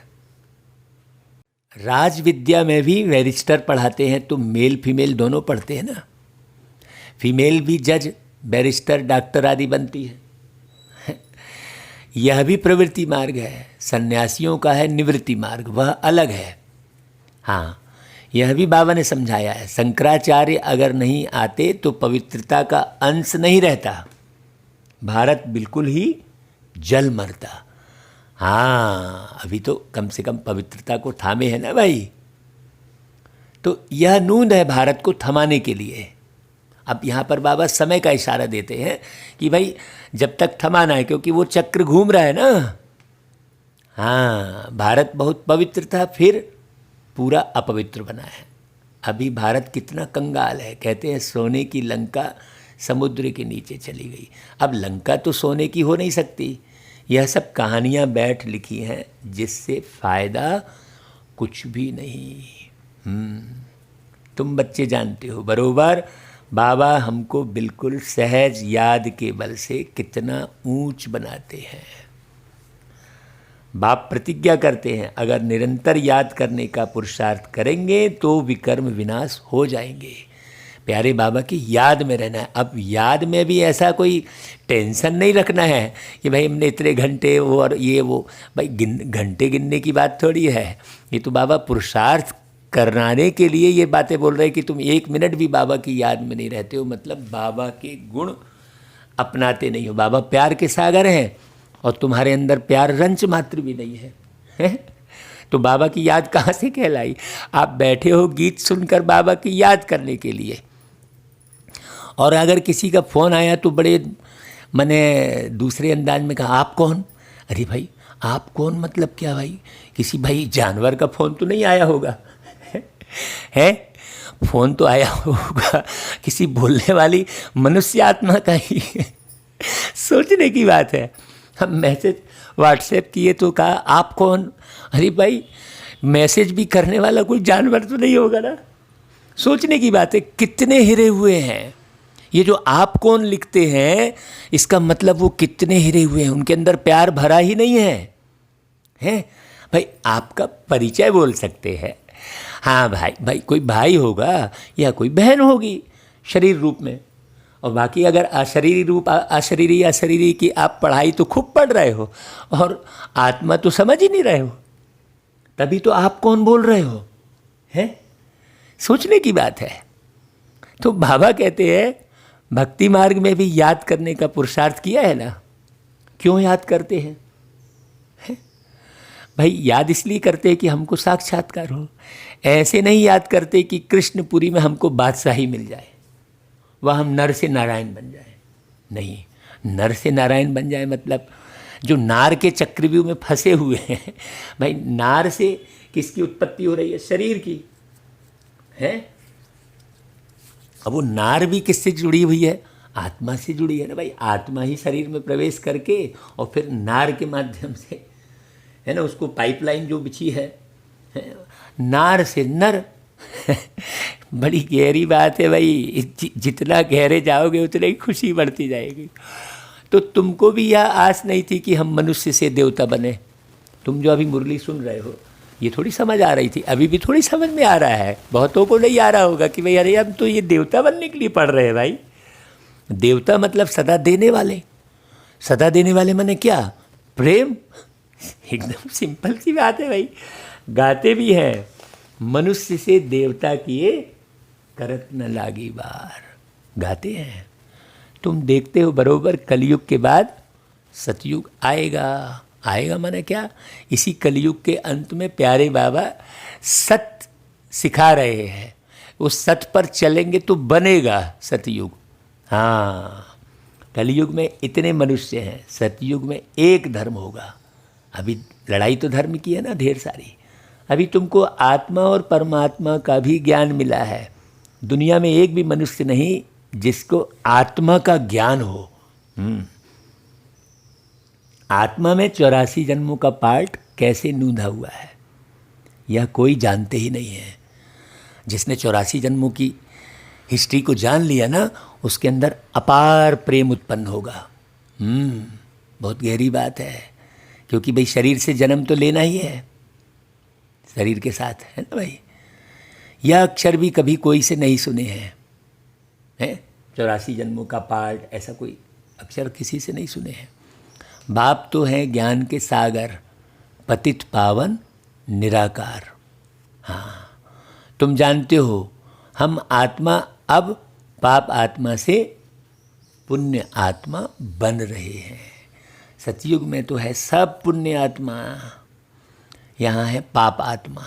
राज विद्या में भी बैरिस्टर पढ़ाते हैं, तो मेल फीमेल दोनों पढ़ते हैं ना। फीमेल भी जज, बैरिस्टर, डॉक्टर आदि बनती है। यह भी प्रवृत्ति मार्ग है। सन्यासियों का है निवृत्ति मार्ग, वह अलग है। हाँ, यह भी बाबा ने समझाया है। शंकराचार्य अगर नहीं आते तो पवित्रता का अंश नहीं रहता, भारत बिल्कुल ही जल मरता। हाँ, अभी तो कम से कम पवित्रता को थामे है ना भाई। तो यह नूंद है भारत को थमाने के लिए। अब यहाँ पर बाबा समय का इशारा देते हैं कि भाई जब तक थमाना है, क्योंकि वो चक्र घूम रहा है ना। हाँ, भारत बहुत पवित्र था, फिर पूरा अपवित्र बना है। अभी भारत कितना कंगाल है। कहते हैं सोने की लंका समुद्र के नीचे चली गई। अब लंका तो सोने की हो नहीं सकती। यह सब कहानियाँ बैठ लिखी हैं जिससे फ़ायदा कुछ भी नहीं। तुम बच्चे जानते हो बरोबर। बाबा हमको बिल्कुल सहज याद के बल से कितना ऊंच बनाते हैं। बाप प्रतिज्ञा करते हैं अगर निरंतर याद करने का पुरुषार्थ करेंगे तो विकर्म विनाश हो जाएंगे। प्यारे बाबा की याद में रहना है। अब याद में भी ऐसा कोई टेंशन नहीं रखना है कि भाई हमने इतने घंटे वो और ये वो, भाई घंटे गिनने की बात थोड़ी है। ये तो बाबा पुरुषार्थ कराने के लिए ये बातें बोल रहे हैं कि तुम 1 मिनट भी बाबा की याद में नहीं रहते हो, मतलब बाबा के गुण अपनाते नहीं हो। बाबा प्यार के सागर हैं और तुम्हारे अंदर प्यार रंच मात्र भी नहीं है, तो बाबा की याद कहाँ से कहलाई। आप बैठे हो गीत सुनकर बाबा की याद करने के लिए, और अगर किसी का फ़ोन आया तो बड़े मैंने दूसरे अंदाज में कहा आप कौन। अरे भाई आप कौन मतलब क्या भाई, किसी भाई जानवर का फ़ोन तो नहीं आया होगा है, फ़ोन तो आया होगा किसी बोलने वाली मनुष्य आत्मा का ही सोचने की बात है। हम मैसेज व्हाट्सएप किए तो कहा आप कौन। अरे भाई मैसेज भी करने वाला कोई जानवर तो नहीं होगा ना। सोचने की बात है, कितने हिरे हुए हैं। ये जो आप कौन लिखते हैं इसका मतलब वो कितने हिरे हुए हैं, उनके अंदर प्यार भरा ही नहीं है भाई। आपका परिचय बोल सकते हैं, हाँ भाई कोई भाई होगा या कोई बहन होगी शरीर रूप में, और बाकी अगर अशरीरी रूप अशरीरी की आप पढ़ाई तो खूब पढ़ रहे हो और आत्मा तो समझ ही नहीं रहे हो, तभी तो आप कौन बोल रहे हो, हैं। सोचने की बात है। तो बाबा कहते हैं भक्ति मार्ग में भी याद करने का पुरुषार्थ किया है ना। क्यों याद करते हैं, भाई याद इसलिए करते हैं कि हमको साक्षात्कार हो। ऐसे नहीं याद करते कि कृष्णपुरी में हमको बादशाही मिल जाए, वह हम नर से नारायण बन जाए। नहीं, नर से नारायण बन जाए मतलब जो नार के चक्रव्यूह में फंसे हुए हैं। भाई नार से किसकी उत्पत्ति हो रही है, शरीर की है। अब वो नार भी किससे जुड़ी हुई है, आत्मा से जुड़ी है ना भाई। आत्मा ही शरीर में प्रवेश करके और फिर नार के माध्यम से, है ना, उसको पाइपलाइन जो बिछी है नार से नर बड़ी गहरी बात है भाई। जितना गहरे जाओगे उतनी ही खुशी बढ़ती जाएगी। तो तुमको भी यह आस नहीं थी कि हम मनुष्य से देवता बने। तुम जो अभी मुरली सुन रहे हो ये थोड़ी समझ आ रही थी, अभी भी थोड़ी समझ में आ रहा है। बहुतों को नहीं आ रहा होगा कि भाई अरे हम तो ये देवता बनने के लिए पढ़ रहे हैं भाई। देवता मतलब सदा देने वाले। सदा देने वाले माने क्या, प्रेम। एकदम सिंपल सी बात है भाई। गाते भी हैं मनुष्य से देवता किए करत न लागी बार, गाते हैं। तुम देखते हो बरोबर कलयुग के बाद सतयुग आएगा। आएगा माने क्या, इसी कलयुग के अंत में प्यारे बाबा सत्य सिखा रहे हैं। उस सत्य पर चलेंगे तो बनेगा सतयुग। हाँ, कलयुग में इतने मनुष्य हैं, सतयुग में एक धर्म होगा। अभी लड़ाई तो धर्म की है ना ढेर सारी। अभी तुमको आत्मा और परमात्मा का भी ज्ञान मिला है। दुनिया में एक भी मनुष्य नहीं जिसको आत्मा का ज्ञान हो। आत्मा में 84 जन्मों का पार्ट कैसे नूंधा हुआ है यह कोई जानते ही नहीं है। जिसने 84 जन्मों की हिस्ट्री को जान लिया ना, उसके अंदर अपार प्रेम उत्पन्न होगा। बहुत गहरी बात है, क्योंकि भाई शरीर से जन्म तो लेना ही है, शरीर के साथ, है ना भाई। यह अक्षर भी कभी कोई से नहीं सुने हैं, 84 जन्मों का पार्ट, ऐसा कोई अक्षर किसी से नहीं सुने हैं। बाप तो हैं ज्ञान के सागर, पतित पावन निराकार। हाँ, तुम जानते हो हम आत्मा अब पाप आत्मा से पुण्य आत्मा बन रहे हैं। सतयुग में तो है सब पुण्य आत्मा, यहाँ है पाप आत्मा।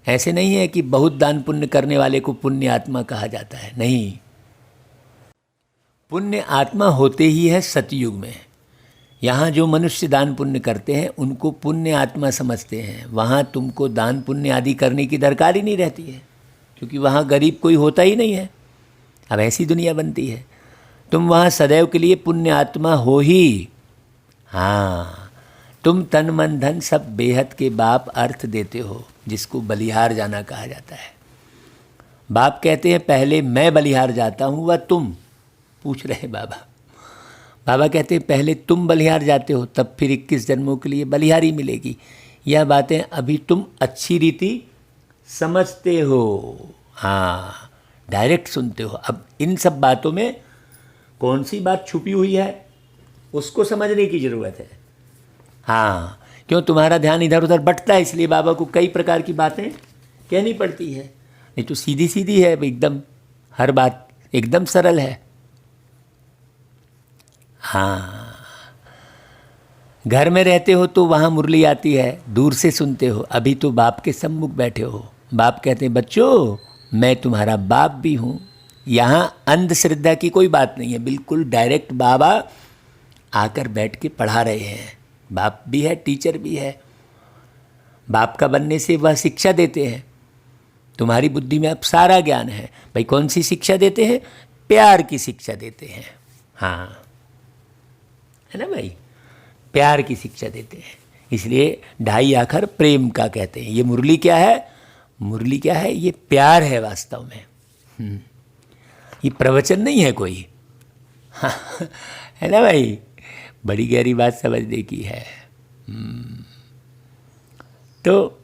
ऐसे नहीं है कि बहुत दान पुण्य करने वाले को पुण्य आत्मा कहा जाता है, नहीं। पुण्य आत्मा होते ही है सतयुग में। यहाँ जो मनुष्य दान पुण्य करते हैं उनको पुण्य आत्मा समझते हैं। वहाँ तुमको दान पुण्य आदि करने की दरकार ही नहीं रहती है, क्योंकि वहाँ गरीब कोई होता ही नहीं है। अब ऐसी दुनिया बनती है, तुम वहाँ सदैव के लिए पुण्य आत्मा हो ही। हाँ, तुम तन मन धन सब बेहद के बाप अर्थ देते हो, जिसको बलिहार जाना कहा जाता है। बाप कहते हैं पहले मैं बलिहार जाता हूँ व तुम। पूछ रहे बाबा, बाबा कहते हैं पहले तुम बलिहार जाते हो, तब फिर 21 जन्मों के लिए बलिहारी मिलेगी। यह बातें अभी तुम अच्छी रीति समझते हो, हाँ, डायरेक्ट सुनते हो। अब इन सब बातों में कौन सी बात छुपी हुई है उसको समझने की ज़रूरत है। हाँ, क्यों तुम्हारा ध्यान इधर उधर बंटता है, इसलिए बाबा को कई प्रकार की बातें कहनी पड़ती है। नहीं तो सीधी सीधी है एकदम, हर बात एकदम सरल है। हाँ, घर में रहते हो तो वहाँ मुरली आती है, दूर से सुनते हो। अभी तो बाप के सम्मुख बैठे हो, बाप कहते हैं बच्चों मैं तुम्हारा बाप भी हूँ। यहाँ अंधश्रद्धा की कोई बात नहीं है, बिल्कुल डायरेक्ट बाबा आकर बैठ के पढ़ा रहे हैं। बाप भी है, टीचर भी है। बाप का बनने से वह शिक्षा देते हैं, तुम्हारी बुद्धि में अब सारा ज्ञान है। भाई कौन सी शिक्षा देते हैं? प्यार की शिक्षा देते हैं। हाँ, है ना भाई, प्यार की शिक्षा देते हैं। इसलिए ढाई आखर प्रेम का कहते हैं। ये मुरली क्या है? मुरली क्या है? ये प्यार है वास्तव में। ये प्रवचन नहीं है कोई। हाँ, है ना भाई, बड़ी गहरी बात समझने की है। तो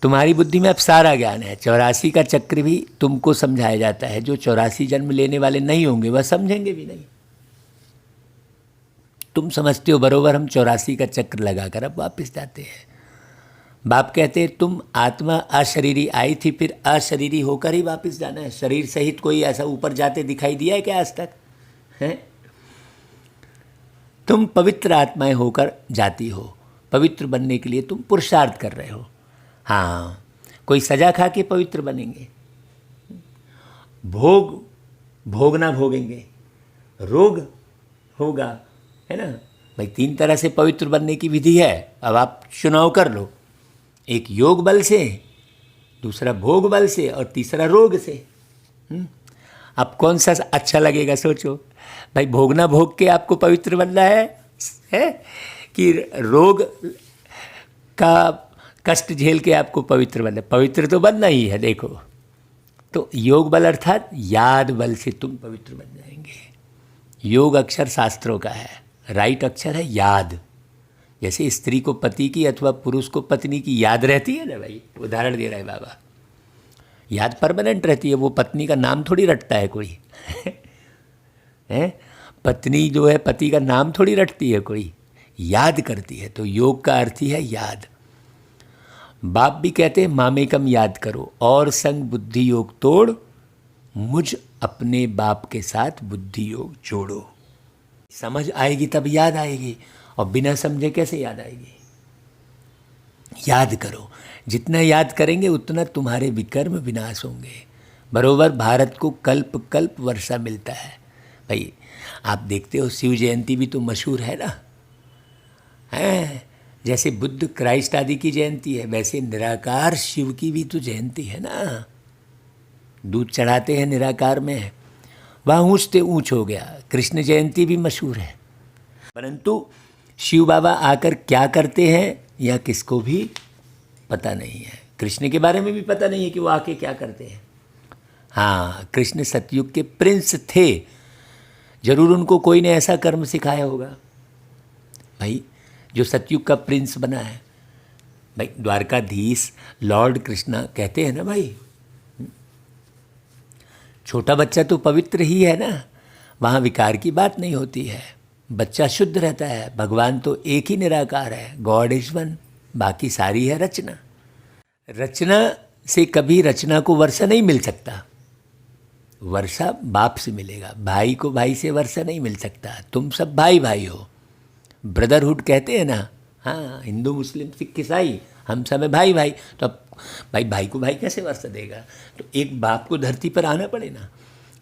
तुम्हारी बुद्धि में अब सारा ज्ञान है। 84 का चक्र भी तुमको समझाया जाता है। जो 84 जन्म लेने वाले नहीं होंगे वह समझेंगे भी नहीं। तुम समझते हो बरोबर, हम 84 का चक्र लगाकर अब वापस जाते हैं। बाप कहते हैं तुम आत्मा अशरीरी आई थी, फिर अशरीरी होकर ही वापस जाना है। शरीर सहित कोई ऐसा ऊपर जाते दिखाई दिया है क्या आज तक? है, तुम पवित्र आत्माएं होकर जाती हो। पवित्र बनने के लिए तुम पुरुषार्थ कर रहे हो। हाँ, कोई सजा खा के पवित्र बनेंगे, भोग ना भोगेंगे, रोग होगा, है ना भाई। 3 तरह से पवित्र बनने की विधि है। अब आप चुनाव कर लो, एक योग बल से, दूसरा भोग बल से और तीसरा रोग से। अब कौन सा अच्छा लगेगा सोचो भाई। भोग ना भोग के आपको पवित्र बनना है कि रोग का कष्ट झेल के आपको पवित्र बनना? पवित्र तो बनना ही है। देखो, तो योग बल अर्थात याद बल से तुम पवित्र बन जाएंगे। योग अक्षर शास्त्रों का है, राइट अक्षर है याद। जैसे स्त्री को पति की अथवा पुरुष को पत्नी की याद रहती है ना भाई, उदाहरण दे रहा है बाबा। याद परमानेंट रहती है, वो पत्नी का नाम थोड़ी रटता है कोई। है, पत्नी जो है पति का नाम थोड़ी रटती है कोई, याद करती है। तो योग का अर्थ ही है याद। बाप भी कहते हैं मामेकम याद करो और संग बुद्धि योग तोड़, मुझ अपने बाप के साथ बुद्धि योग जोड़ो। समझ आएगी तब याद आएगी, और बिना समझे कैसे याद आएगी? याद करो, जितना याद करेंगे उतना तुम्हारे विकर्म विनाश होंगे। बरोबर भारत को कल्प कल्प वर्षा मिलता है भाई। आप देखते हो शिव जयंती भी तो मशहूर है ना, है जैसे बुद्ध क्राइस्ट आदि की जयंती है, वैसे निराकार शिव की भी तो जयंती है ना। दूध चढ़ाते हैं निराकार में, वह ऊँच ते ऊँच हो गया। कृष्ण जयंती भी मशहूर है, परंतु शिव बाबा आकर क्या करते हैं या किसको भी पता नहीं है। कृष्ण के बारे में भी पता नहीं है कि वो आके क्या करते हैं। हाँ, कृष्ण सतयुग के प्रिंस थे, जरूर उनको कोई ने ऐसा कर्म सिखाया होगा भाई जो सतयुग का प्रिंस बना है। भाई द्वारकाधीश लॉर्ड कृष्णा कहते हैं ना भाई, छोटा बच्चा तो पवित्र ही है ना, वहाँ विकार की बात नहीं होती है, बच्चा शुद्ध रहता है। भगवान तो एक ही निराकार है, गॉड इज वन, बाकी सारी है रचना। रचना से कभी रचना को वर्षा नहीं मिल सकता, वर्षा बाप से मिलेगा। भाई को भाई से वर्षा नहीं मिल सकता। तुम सब भाई भाई हो, ब्रदरहुड कहते हैं ना। हाँ, हिंदू मुस्लिम सिख ईसाई हम सब है भाई भाई। तो अब भाई भाई को भाई कैसे वर्षा देगा? तो एक बाप को धरती पर आना पड़े ना।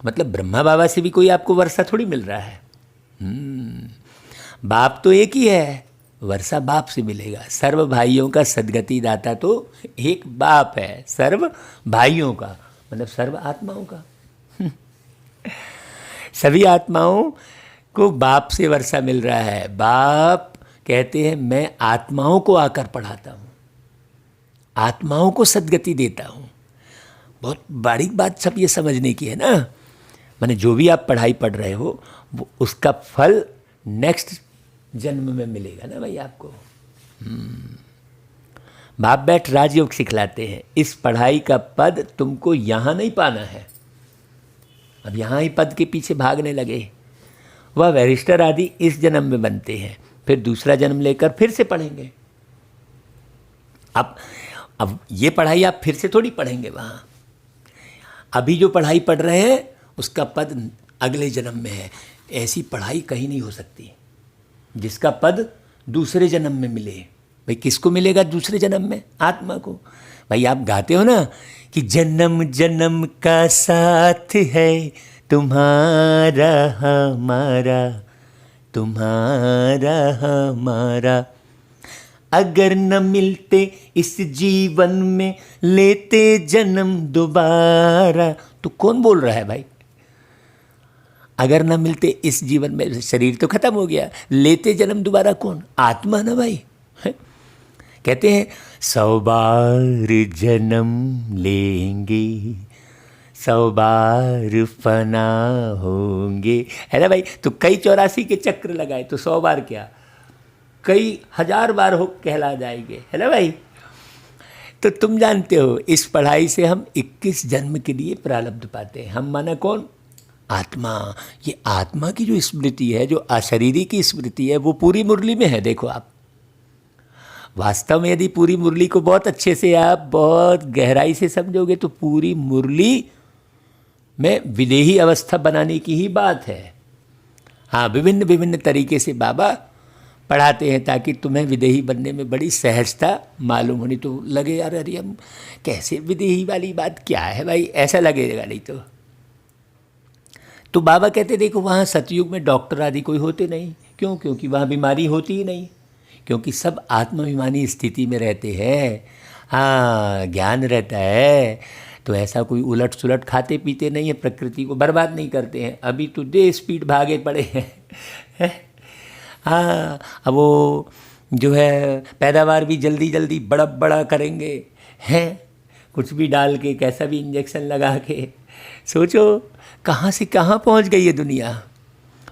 मतलब ब्रह्मा बाबा से भी कोई आपको वर्षा थोड़ी मिल रहा है। बाप तो एक ही है, वर्षा बाप से मिलेगा। सर्व भाइयों का सदगति दाता तो एक बाप है, सर्व भाइयों का मतलब सर्व आत्माओं का। सभी आत्माओं को बाप से वर्षा मिल रहा है। बाप कहते हैं मैं आत्माओं को आकर पढ़ाता हूँ, आत्माओं को सदगति देता हूँ। बहुत बारीक बात सब ये समझने की है ना माने जो भी आप पढ़ाई पढ़ रहे हो वो उसका फल नेक्स्ट जन्म में मिलेगा ना भाई आपको। बाप बैठ राजयोग सिखलाते हैं, इस पढ़ाई का पद तुमको यहाँ नहीं पाना है। अब यहाँ ही पद के पीछे भागने लगे, वह बैरिस्टर आदि इस जन्म में बनते हैं, फिर दूसरा जन्म लेकर फिर से पढ़ेंगे। अब ये पढ़ाई आप फिर से थोड़ी पढ़ेंगे वहाँ, अभी जो पढ़ाई पढ़ रहे हैं उसका पद अगले जन्म में है। ऐसी पढ़ाई कहीं नहीं हो सकती जिसका पद दूसरे जन्म में मिले। भाई किसको मिलेगा दूसरे जन्म में? आत्मा को। भाई आप गाते हो ना कि जन्म जन्म का साथ है तुम्हारा हमारा, तुम्हारा हमारा, अगर न मिलते इस जीवन में लेते जन्म दोबारा। तो कौन बोल रहा है भाई? अगर न मिलते इस जीवन में, शरीर तो खत्म हो गया, लेते जन्म दोबारा कौन? आत्मा ना भाई। कहते हैं 100 बार जन्म लेंगे 100 बार फना होंगे, है ना भाई। तो कई 84 के चक्र लगाए तो 100 बार क्या, कई 1000 बार हो कहला जाएंगे, है ना भाई। तो तुम जानते हो इस पढ़ाई से हम 21 जन्म के लिए प्रारब्ध पाते हैं। हम माना कौन? आत्मा। ये आत्मा की जो स्मृति है, जो अशरीरी की स्मृति है, वो पूरी मुरली में है। देखो आप वास्तव में यदि पूरी मुरली को बहुत अच्छे से आप बहुत गहराई से समझोगे तो पूरी मुरली में विदेही अवस्था बनाने की ही बात है। हाँ, विभिन्न विभिन्न तरीके से बाबा पढ़ाते हैं ताकि तुम्हें विदेही बनने में बड़ी सहजता मालूम होनी। तो लगे यार अरे हम कैसे विदेही वाली बात क्या है भाई, ऐसा लगेगा नहीं तो बाबा कहते देखो वहाँ सतयुग में डॉक्टर आदि कोई होते नहीं। क्यों? क्योंकि वहाँ बीमारी होती ही नहीं, क्योंकि सब आत्माभिमानी स्थिति में रहते हैं। हाँ, ज्ञान रहता है तो ऐसा कोई उलट सुलट खाते पीते नहीं है, प्रकृति को बर्बाद नहीं करते हैं। अभी तो दे स्पीड भागे पड़े हैं। हाँ, अब वो जो है पैदावार भी जल्दी जल्दी बड़ा करेंगे हैं, कुछ भी डाल के, कैसा भी इंजेक्शन लगा के। सोचो कहाँ से कहाँ पहुँच गई है दुनिया।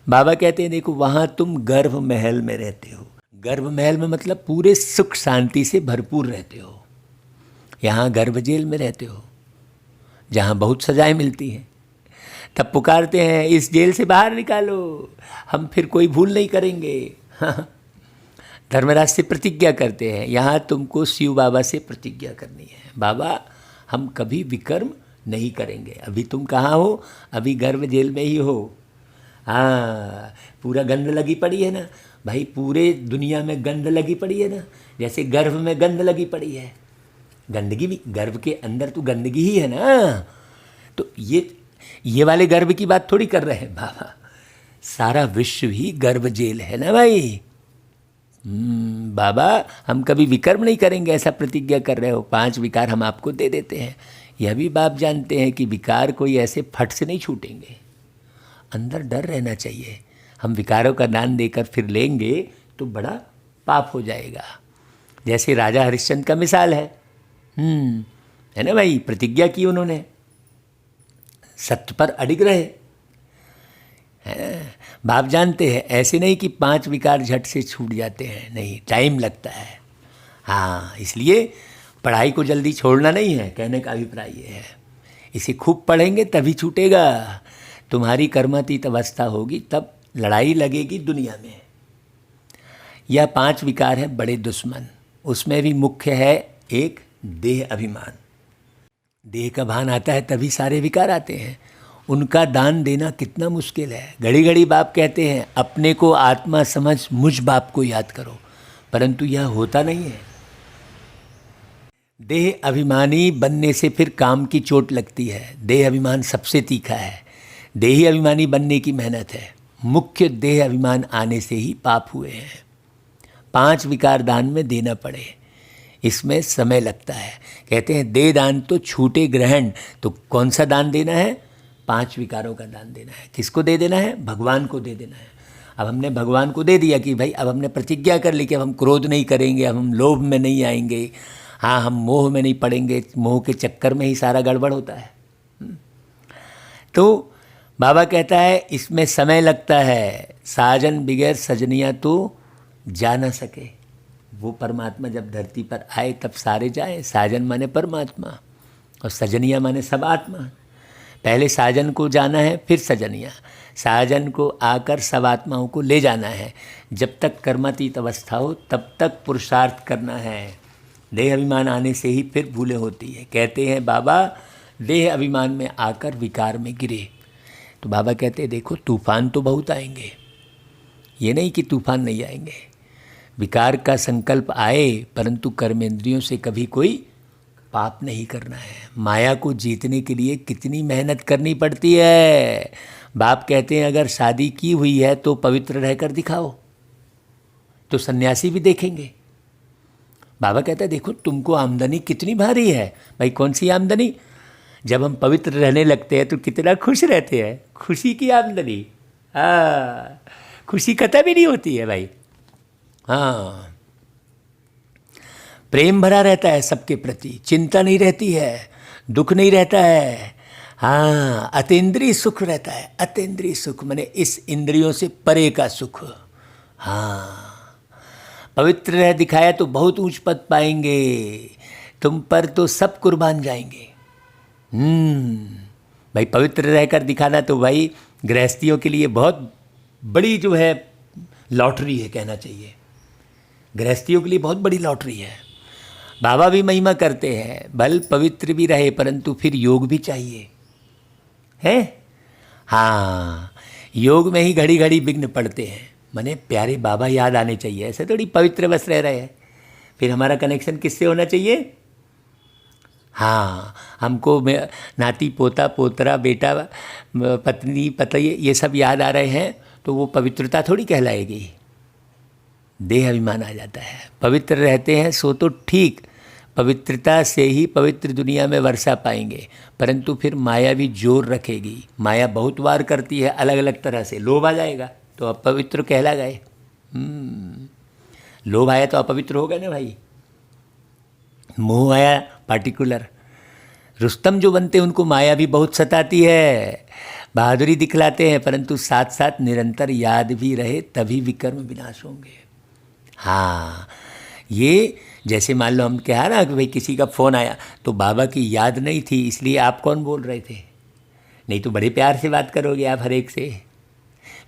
बाबा कहते हैं देखो वहाँ तुम गर्भ महल में रहते हो। गर्भ महल में मतलब पूरे सुख शांति से भरपूर रहते हो। यहाँ गर्भ जेल में रहते हो जहाँ बहुत सजाएं मिलती हैं। तब पुकारते हैं इस जेल से बाहर निकालो, हम फिर कोई भूल नहीं करेंगे। धर्मराज से प्रतिज्ञा करते हैं, यहाँ तुमको शिव बाबा से प्रतिज्ञा करनी है, बाबा हम कभी विकर्म नहीं करेंगे। अभी तुम कहाँ हो? अभी गर्भ जेल में ही हो। हाँ, पूरा गंध लगी पड़ी है ना भाई, पूरे दुनिया में गंध लगी पड़ी है ना, जैसे गर्भ में गंध लगी पड़ी है। गंदगी भी गर्भ के अंदर तो गंदगी ही है ना। तो ये वाले गर्भ की बात थोड़ी कर रहे हैं बाबा, सारा विश्व ही गर्भ जेल है ना भाई। बाबा हम कभी विकर्म नहीं करेंगे ऐसा प्रतिज्ञा कर रहे हो। 5 विकार हम आपको दे देते हैं। यह भी बाप जानते हैं कि विकार कोई ऐसे फट से नहीं छूटेंगे, अंदर डर रहना चाहिए। हम विकारों का दान देकर फिर लेंगे तो बड़ा पाप हो जाएगा। जैसे राजा हरिश्चंद्र का मिसाल है ना भाई, प्रतिज्ञा की उन्होंने, सत्य पर अडिग रहे। बाप जानते हैं ऐसे नहीं कि 5 विकार झट से छूट जाते हैं, नहीं, टाइम लगता है। हाँ, इसलिए पढ़ाई को जल्दी छोड़ना नहीं है, कहने का अभिप्राय ये है। इसे खूब पढ़ेंगे तभी छूटेगा। तुम्हारी कर्मातीत अवस्था होगी तब लड़ाई लगेगी दुनिया में। यह 5 विकार हैं बड़े दुश्मन। उसमें भी मुख्य है एक देह अभिमान। देह का भान आता है तभी सारे विकार आते हैं। उनका दान देना कितना मुश्किल है। घड़ी घड़ी बाप कहते हैं अपने को आत्मा समझ मुझ बाप को याद करो, परंतु यह होता नहीं है। देह अभिमानी बनने से फिर काम की चोट लगती है। देह अभिमान सबसे तीखा है। देही अभिमानी बनने की मेहनत है। मुख्य देह अभिमान आने से ही पाप हुए हैं। 5 विकार दान में देना पड़े, इसमें समय लगता है। कहते हैं दे दान तो छूटे ग्रहण। तो कौन सा दान देना है? 5 विकारों का दान देना है। किसको दे देना है? भगवान को दे देना है। अब हमने भगवान को दे दिया कि भाई अब हमने प्रतिज्ञा कर ली कि अब हम क्रोध नहीं करेंगे, अब हम लोभ में नहीं आएंगे, हाँ हम मोह में नहीं पड़ेंगे। मोह के चक्कर में ही सारा गड़बड़ होता है। तो बाबा कहता है इसमें समय लगता है, साजन बिगैर सजनिया तो जा ना सके। वो परमात्मा जब धरती पर आए तब सारे जाए। साजन माने परमात्मा और सजनिया माने सब आत्मा। पहले साजन को जाना है, फिर सजनिया। साजन को आकर सब आत्माओं को ले जाना है। जब तक कर्मातीत अवस्था हो तब तक पुरुषार्थ करना है। देह अभिमान आने से ही फिर भूलें होती है। कहते हैं बाबा देह अभिमान में आकर विकार में गिरे। तो बाबा कहते हैं देखो तूफान तो बहुत आएंगे, ये नहीं कि तूफान नहीं आएंगे। विकार का संकल्प आए परंतु कर्मेंद्रियों से कभी कोई पाप नहीं करना है। माया को जीतने के लिए कितनी मेहनत करनी पड़ती है। बाप कहते हैं अगर शादी की हुई है तो पवित्र रहकर दिखाओ, तो सन्यासी भी देखेंगे। बाबा कहता है देखो तुमको आमदनी कितनी भारी है। भाई कौन सी आमदनी? जब हम पवित्र रहने लगते हैं तो कितना खुश रहते हैं। खुशी की आमदनी, हाँ, खुशी खत्म ही नहीं होती है भाई। हाँ, प्रेम भरा रहता है सबके प्रति, चिंता नहीं रहती है, दुख नहीं रहता है। हाँ, अतीन्द्रिय सुख रहता है। अतीन्द्रिय सुख माने इस इंद्रियों से परे का सुख। हाँ, पवित्र रह दिखाया तो बहुत ऊंच पद पाएंगे। तुम पर तो सब कुर्बान जाएंगे। भाई पवित्र रहकर दिखाना तो भाई गृहस्थियों के लिए बहुत बड़ी जो है लॉटरी है, कहना चाहिए। गृहस्थियों के लिए बहुत बड़ी लॉटरी है। बाबा भी महिमा करते हैं, भल पवित्र भी रहे परंतु फिर योग भी चाहिए है। हाँ, योग में ही घड़ी घड़ी विघ्न पड़ते हैं। माने प्यारे बाबा याद आने चाहिए। ऐसे थोड़ी पवित्र बस रह रहे हैं। फिर हमारा कनेक्शन किससे होना चाहिए? हाँ, हमको नाती पोता पोतरा बेटा पत्नी पति ये सब याद आ रहे हैं तो वो पवित्रता थोड़ी कहलाएगी। देह अभिमान आ जाता है। पवित्र रहते हैं सो तो ठीक, पवित्रता से ही पवित्र दुनिया में वर्षा पाएंगे, परंतु फिर माया भी जोर रखेगी। माया बहुत वार करती है अलग अलग तरह से। लोभ आ जाएगा तो अपवित्र कहला गए। लोभ आया तो अपवित्र हो गए ना भाई। मोह आया पार्टिकुलर। रुस्तम जो बनते हैं उनको माया भी बहुत सताती है। बहादुरी दिखलाते हैं परंतु साथ साथ निरंतर याद भी रहे तभी विकर्म विनाश होंगे। हाँ, ये जैसे मान लो हम कहा ना कि भाई किसी का फ़ोन आया तो बाबा की याद नहीं थी इसलिए आप कौन बोल रहे थे। नहीं तो बड़े प्यार से बात करोगे आप, हर एक से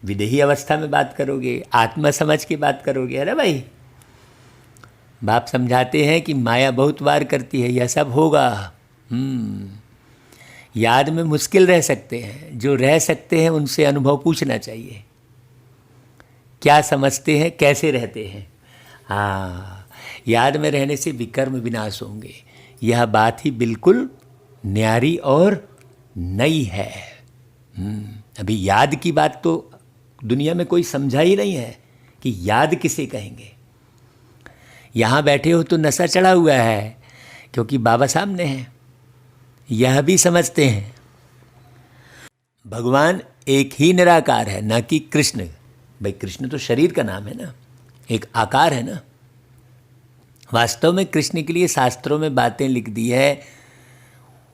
विदेही अवस्था में बात करोगे, आत्मा समझ के बात करोगे, है ना भाई। बाप समझाते हैं कि माया बहुत वार करती है, यह सब होगा। याद में मुश्किल रह सकते हैं, जो रह सकते हैं उनसे अनुभव पूछना चाहिए, क्या समझते हैं, कैसे रहते हैं। हाँ, याद में रहने से विकर्म विनाश होंगे। यह बात ही बिल्कुल न्यारी और नई है। अभी याद की बात तो दुनिया में कोई समझा ही नहीं है कि याद किसे कहेंगे। यहाँ बैठे हो तो नशा चढ़ा हुआ है क्योंकि बाबा सामने हैं, यह भी समझते हैं। भगवान एक ही निराकार है, ना कि कृष्ण। भाई कृष्ण तो शरीर का नाम है ना, एक आकार है ना। वास्तव में कृष्ण के लिए शास्त्रों में बातें लिख दी है,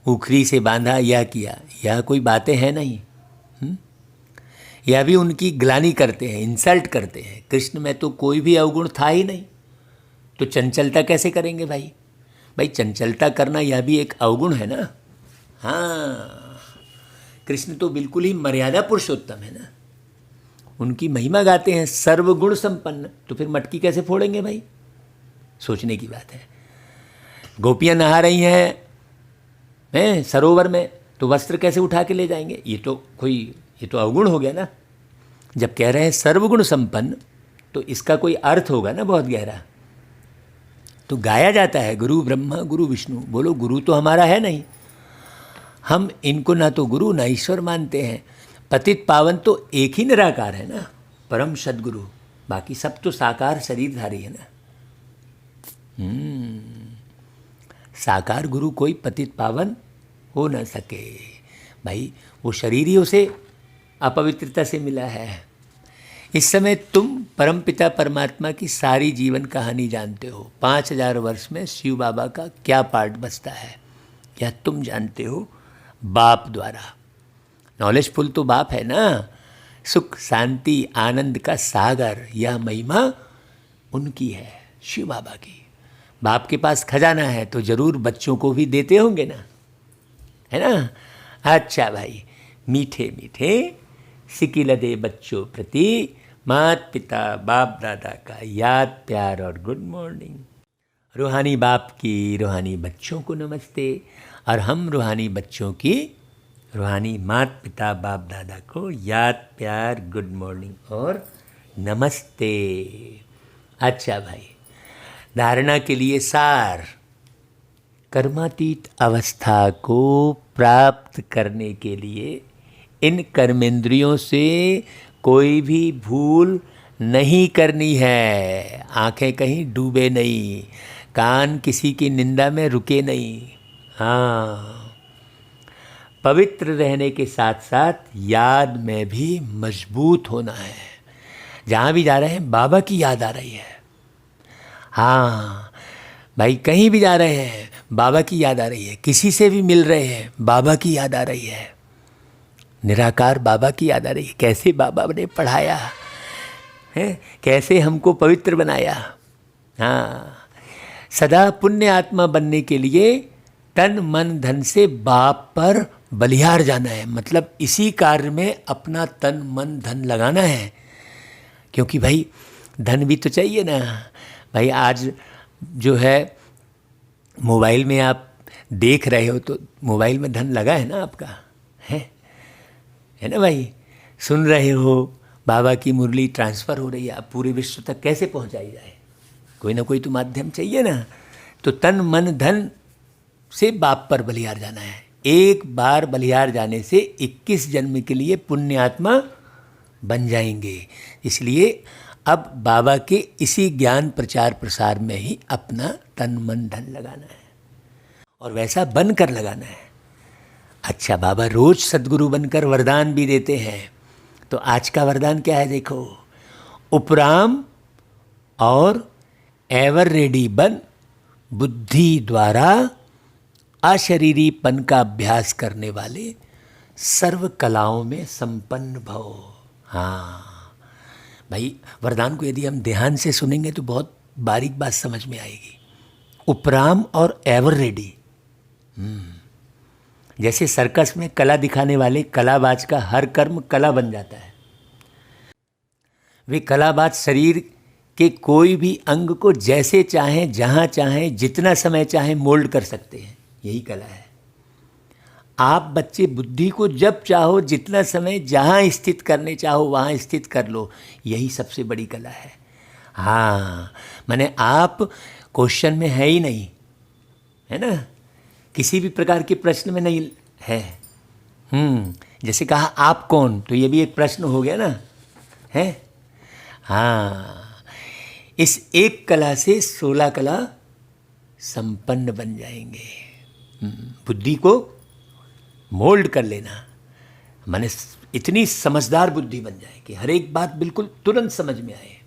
उखरी से बांधा, यह किया, यह कोई बातें हैं नहीं। यह भी उनकी ग्लानि करते हैं, इंसल्ट करते हैं। कृष्ण में तो कोई भी अवगुण था ही नहीं, तो चंचलता कैसे करेंगे भाई। भाई चंचलता करना यह भी एक अवगुण है ना। हाँ, कृष्ण तो बिल्कुल ही मर्यादा पुरुषोत्तम है ना। उनकी महिमा गाते हैं सर्वगुण संपन्न, तो फिर मटकी कैसे फोड़ेंगे भाई। सोचने की बात है। गोपियाँ नहा रही हैं सरोवर में, तो वस्त्र कैसे उठा के ले जाएंगे। ये तो अवगुण हो गया ना। जब कह रहे हैं सर्वगुण संपन्न तो इसका कोई अर्थ होगा ना बहुत गहरा। तो गाया जाता है गुरु ब्रह्मा गुरु विष्णु। बोलो गुरु तो हमारा है नहीं, हम इनको ना तो गुरु ना ईश्वर मानते हैं। पतित पावन तो एक ही निराकार है ना, परम सद्गुरु। बाकी सब तो साकार शरीरधारी है ना। साकार गुरु कोई पतित पावन हो न सके भाई। वो शरीर ही उसे अपवित्रता से मिला है। इस समय तुम परमपिता परमात्मा की सारी जीवन कहानी जानते हो। 5000 वर्ष में शिव बाबा का क्या पार्ट बचता है, यह तुम जानते हो बाप द्वारा। नॉलेजफुल तो बाप है ना, सुख शांति आनंद का सागर, यह महिमा उनकी है, शिव बाबा की। बाप के पास खजाना है तो जरूर बच्चों को भी देते होंगे ना, है ना। अच्छा भाई, मीठे मीठे सिकिल दे बच्चों प्रति मात पिता बाप दादा का याद प्यार और गुड मॉर्निंग। रूहानी बाप की रूहानी बच्चों को नमस्ते, और हम रूहानी बच्चों की रूहानी मात पिता बाप दादा को याद प्यार गुड मॉर्निंग और नमस्ते। अच्छा भाई, धारणा के लिए सार। कर्मातीत अवस्था को प्राप्त करने के लिए इन कर्मेंद्रियों से कोई भी भूल नहीं करनी है। आंखें कहीं डूबे नहीं, कान किसी की निंदा में रुके नहीं। हाँ, पवित्र रहने के साथ साथ याद में भी मजबूत होना है। जहाँ भी जा रहे हैं बाबा की याद आ रही है। हाँ भाई, कहीं भी जा रहे हैं बाबा की याद आ रही है, किसी से भी मिल रहे हैं बाबा की याद आ रही है, निराकार बाबा की याद आ रही है। कैसे बाबा ने पढ़ाया है, कैसे हमको पवित्र बनाया। हाँ, सदा पुण्य आत्मा बनने के लिए तन मन धन से बाप पर बलिहार जाना है। मतलब इसी कार्य में अपना तन मन धन लगाना है, क्योंकि भाई धन भी तो चाहिए ना भाई। आज जो है मोबाइल में आप देख रहे हो तो मोबाइल में धन लगा है ना आपका, है ना भाई। सुन रहे हो बाबा की मुरली ट्रांसफ़र हो रही है, अब पूरे विश्व तक कैसे पहुंचाई जाए, कोई ना कोई तो माध्यम चाहिए ना। तो तन मन धन से बाप पर बलिहार जाना है। एक बार बलिहार जाने से 21 जन्म के लिए पुण्य आत्मा बन जाएंगे। इसलिए अब बाबा के इसी ज्ञान प्रचार प्रसार में ही अपना तन मन धन लगाना है, और वैसा बनकर लगाना है। अच्छा, बाबा रोज सद्गुरु बनकर वरदान भी देते हैं। तो आज का वरदान क्या है देखो, उपराम और एवर रेडी बन, बुद्धि द्वारा अशरीरीपन का अभ्यास करने वाले सर्व कलाओं में संपन्न भव। हाँ भाई, वरदान को यदि हम ध्यान से सुनेंगे तो बहुत बारीक बात समझ में आएगी। उपराम और एवर रेडी, जैसे सर्कस में कला दिखाने वाले कलाबाज का हर कर्म कला बन जाता है। वे कलाबाज शरीर के कोई भी अंग को जैसे चाहें, जहाँ चाहें, जितना समय चाहें मोल्ड कर सकते हैं। यही कला है। आप बच्चे बुद्धि को जब चाहो, जितना समय, जहाँ स्थित करने चाहो वहाँ स्थित कर लो। यही सबसे बड़ी कला है। हाँ, माने आप क्वेश्चन में है ही नहीं, है ना, किसी भी प्रकार के प्रश्न में नहीं है। जैसे कहा आप कौन, तो ये भी एक प्रश्न हो गया ना, है। हाँ, इस एक कला से 16 कला संपन्न बन जाएंगे। बुद्धि को मोल्ड कर लेना, माने इतनी समझदार बुद्धि बन जाए कि हर एक बात बिल्कुल तुरंत समझ में आए।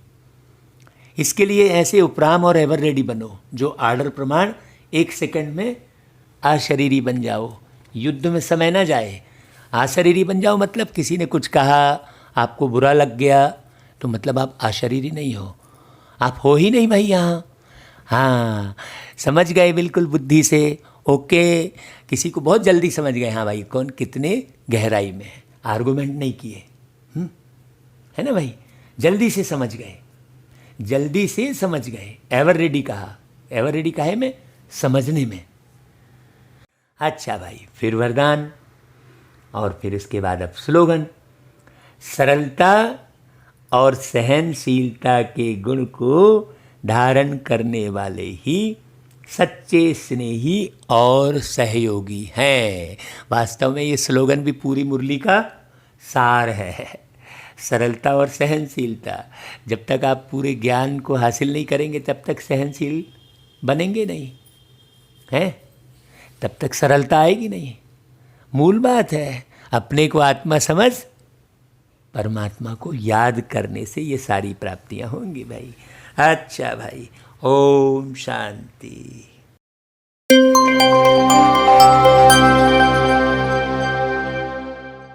इसके लिए ऐसे उपराम और एवर रेडी बनो जो आर्डर प्रमाण 1 सेकंड में अशरीरी बन जाओ। युद्ध में समय ना जाए, अशरीरी बन जाओ। मतलब किसी ने कुछ कहा, आपको बुरा लग गया, तो मतलब आप अशरीरी नहीं हो, आप हो ही नहीं भाई यहाँ। हाँ, समझ गए बिल्कुल बुद्धि से, ओके। किसी को बहुत जल्दी समझ गए, हाँ भाई कौन कितने गहराई में है, आर्गूमेंट नहीं किए, है ना भाई, जल्दी से समझ गए, जल्दी से समझ गए। एवर रेडी कहा, एवर रेडी कहा है मैं समझने में। अच्छा भाई, फिर वरदान, और फिर इसके बाद अब स्लोगन। सरलता और सहनशीलता के गुण को धारण करने वाले ही सच्चे स्नेही और सहयोगी हैं। वास्तव में ये स्लोगन भी पूरी मुरली का सार है। सरलता और सहनशीलता, जब तक आप पूरे ज्ञान को हासिल नहीं करेंगे तब तक सहनशील बनेंगे नहीं, हैं, तब तक सरलता आएगी नहीं। मूल बात है, अपने को आत्मा समझ, परमात्मा को याद करने से ये सारी प्राप्तियां होंगी भाई। अच्छा भाई, ओम शांति।